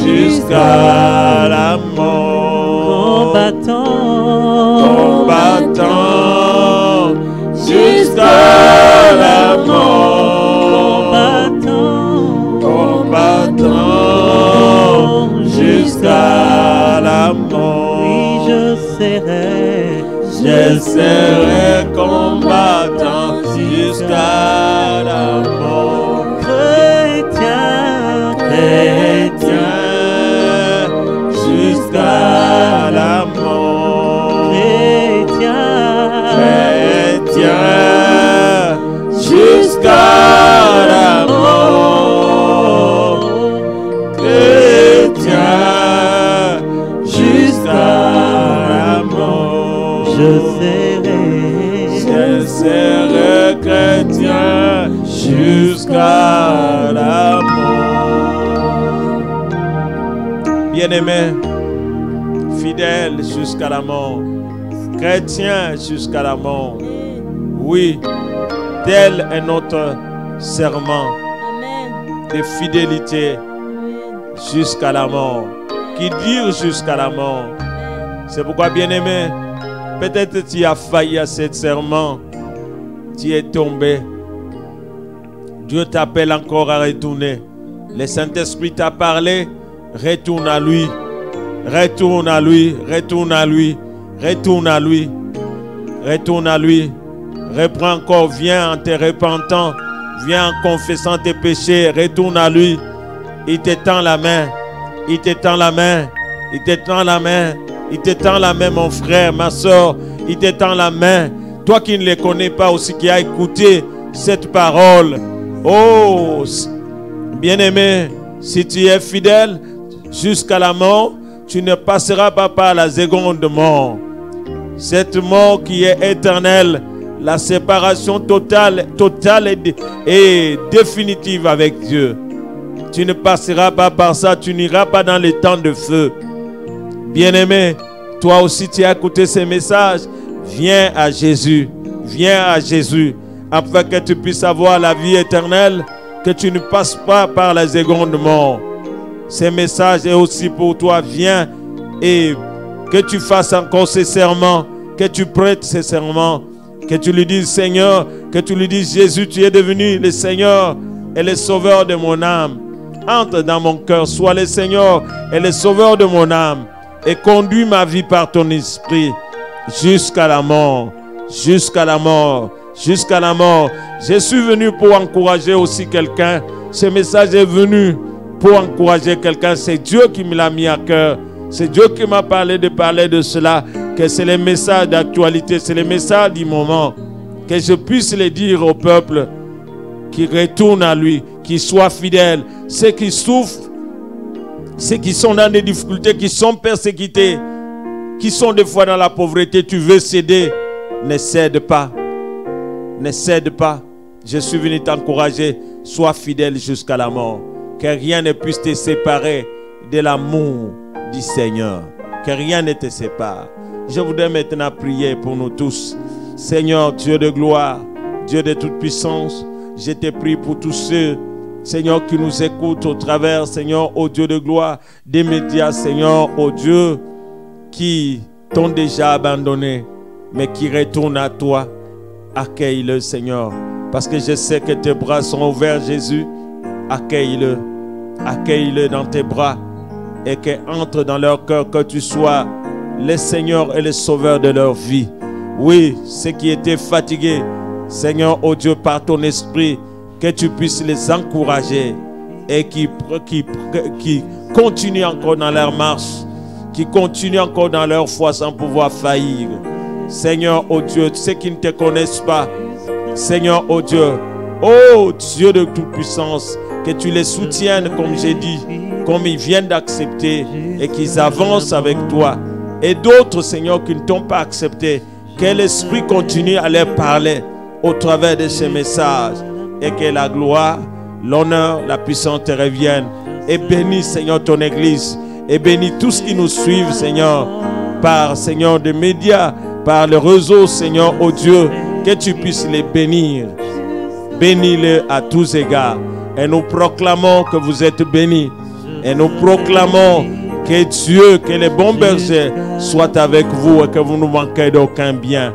jusqu'à la mort. Combattant jusqu'à la mort. Combattant jusqu'à la mort. Oui, je serai Je serai combattant jusqu'à la mort. Chrétien, Chrétien, jusqu'à la mort. Chrétien, jusqu'à la mort. Chrétien, jusqu'à la mort. je serai chrétien jusqu'à la mort. Bien-aimé, fidèle jusqu'à la mort, chrétien jusqu'à la mort. Oui, tel est notre serment de fidélité jusqu'à la mort, qui dure jusqu'à la mort. C'est pourquoi, bien-aimé, peut-être tu as failli à ce serment, tu es tombé. Dieu t'appelle encore à retourner. Le Saint-Esprit t'a parlé, retourne à lui. Retourne à lui, retourne à lui, retourne à lui, retourne à lui. Reprends encore, viens en te repentant, viens en confessant tes péchés, retourne à lui. Il te tend la main, il te tend la main, il te tend la main, il te tend la main, mon frère, ma soeur, il te tend la main. Toi qui ne les connais pas aussi, qui as écouté cette parole, oh, bien-aimé, si tu es fidèle jusqu'à la mort, tu ne passeras pas par la seconde mort. Cette mort qui est éternelle, la séparation totale et définitive avec Dieu. Tu ne passeras pas par ça, tu n'iras pas dans les temps de feu. Bien-aimé, toi aussi tu as écouté ces messages. Viens à Jésus, afin que tu puisses avoir la vie éternelle, que tu ne passes pas par la seconde mort. Ces messages est aussi pour toi. Viens et que tu fasses encore ces serments, que tu prêtes ces serments, que tu lui dises Seigneur, que tu lui dises Jésus, tu es devenu le Seigneur et le Sauveur de mon âme. Entre dans mon cœur, sois le Seigneur et le Sauveur de mon âme et conduis ma vie par ton esprit jusqu'à la mort, jusqu'à la mort, jusqu'à la mort. Je suis venu pour encourager aussi quelqu'un. Ce message est venu pour encourager quelqu'un. C'est Dieu qui me l'a mis à cœur. C'est Dieu qui m'a parlé de cela. Que c'est les messages d'actualité, c'est les messages du moment. Que je puisse les dire au peuple qui retourne à lui, qui soit fidèle. Ceux qui souffrent, ceux qui sont dans des difficultés, qui sont persécutés, qui sont des fois dans la pauvreté, tu veux céder. Ne cède pas. Ne cède pas. Je suis venu t'encourager. Sois fidèle jusqu'à la mort. Que rien ne puisse te séparer de l'amour du Seigneur. Que rien ne te sépare. Je voudrais maintenant prier pour nous tous. Seigneur, Dieu de gloire, Dieu de toute puissance, je te prie pour tous ceux, Seigneur, qui nous écoutent au travers, Seigneur, ô Dieu de gloire, des médias, Seigneur, ô Dieu, qui t'ont déjà abandonné, mais qui retournent à toi. Accueille-le, Seigneur, parce que je sais que tes bras sont ouverts, Jésus. Accueille-le. Accueille-le dans tes bras et qu'entre dans leur cœur, que tu sois le Seigneur et le Sauveur de leur vie. Oui, ceux qui étaient fatigués, Seigneur, oh Dieu, par ton esprit, que tu puisses les encourager et qui continuent encore dans leur marche, qui continuent encore dans leur foi sans pouvoir faillir. Seigneur, oh Dieu, ceux qui ne te connaissent pas, Seigneur, oh Dieu, oh Dieu de toute puissance, que tu les soutiennes, comme j'ai dit, comme ils viennent d'accepter et qu'ils avancent avec toi. Et d'autres, Seigneur, qui ne t'ont pas accepté, que l'Esprit continue à leur parler au travers de ces messages et que la gloire, l'honneur, la puissance te reviennent. Et bénis, Seigneur, ton Église et bénis tous ceux qui nous suivent, Seigneur, par, Seigneur, des médias, par le réseau, Seigneur, oh Dieu, que tu puisses les bénir. Bénis-les à tous égards. Et nous proclamons que vous êtes bénis. Et nous proclamons que Dieu, que les bons bergers soient avec vous et que vous ne manquez d'aucun bien.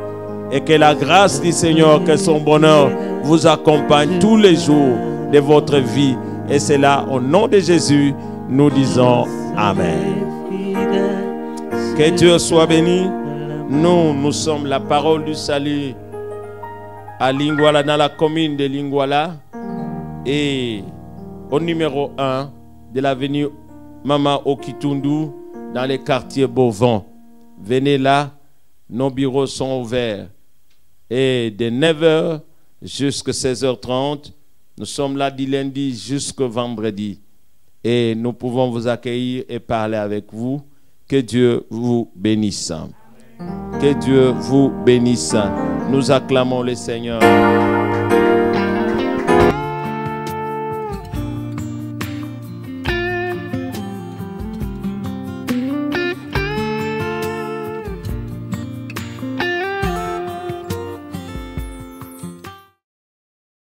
Et que la grâce du Seigneur, que son bonheur vous accompagne tous les jours de votre vie. Et c'est là, au nom de Jésus, nous disons Amen. Que Dieu soit béni. Nous sommes la parole du salut à Lingwala, dans la commune de Lingwala, et au numéro 1 de l'avenue Mama Okitundu, dans les quartiers Beauvant. Venez là, nos bureaux sont ouverts. Et de 9h jusqu'à 16h30, nous sommes là du lundi jusqu'au vendredi. Et nous pouvons vous accueillir et parler avec vous. Que Dieu vous bénisse. Que Dieu vous bénisse. Nous acclamons le Seigneur.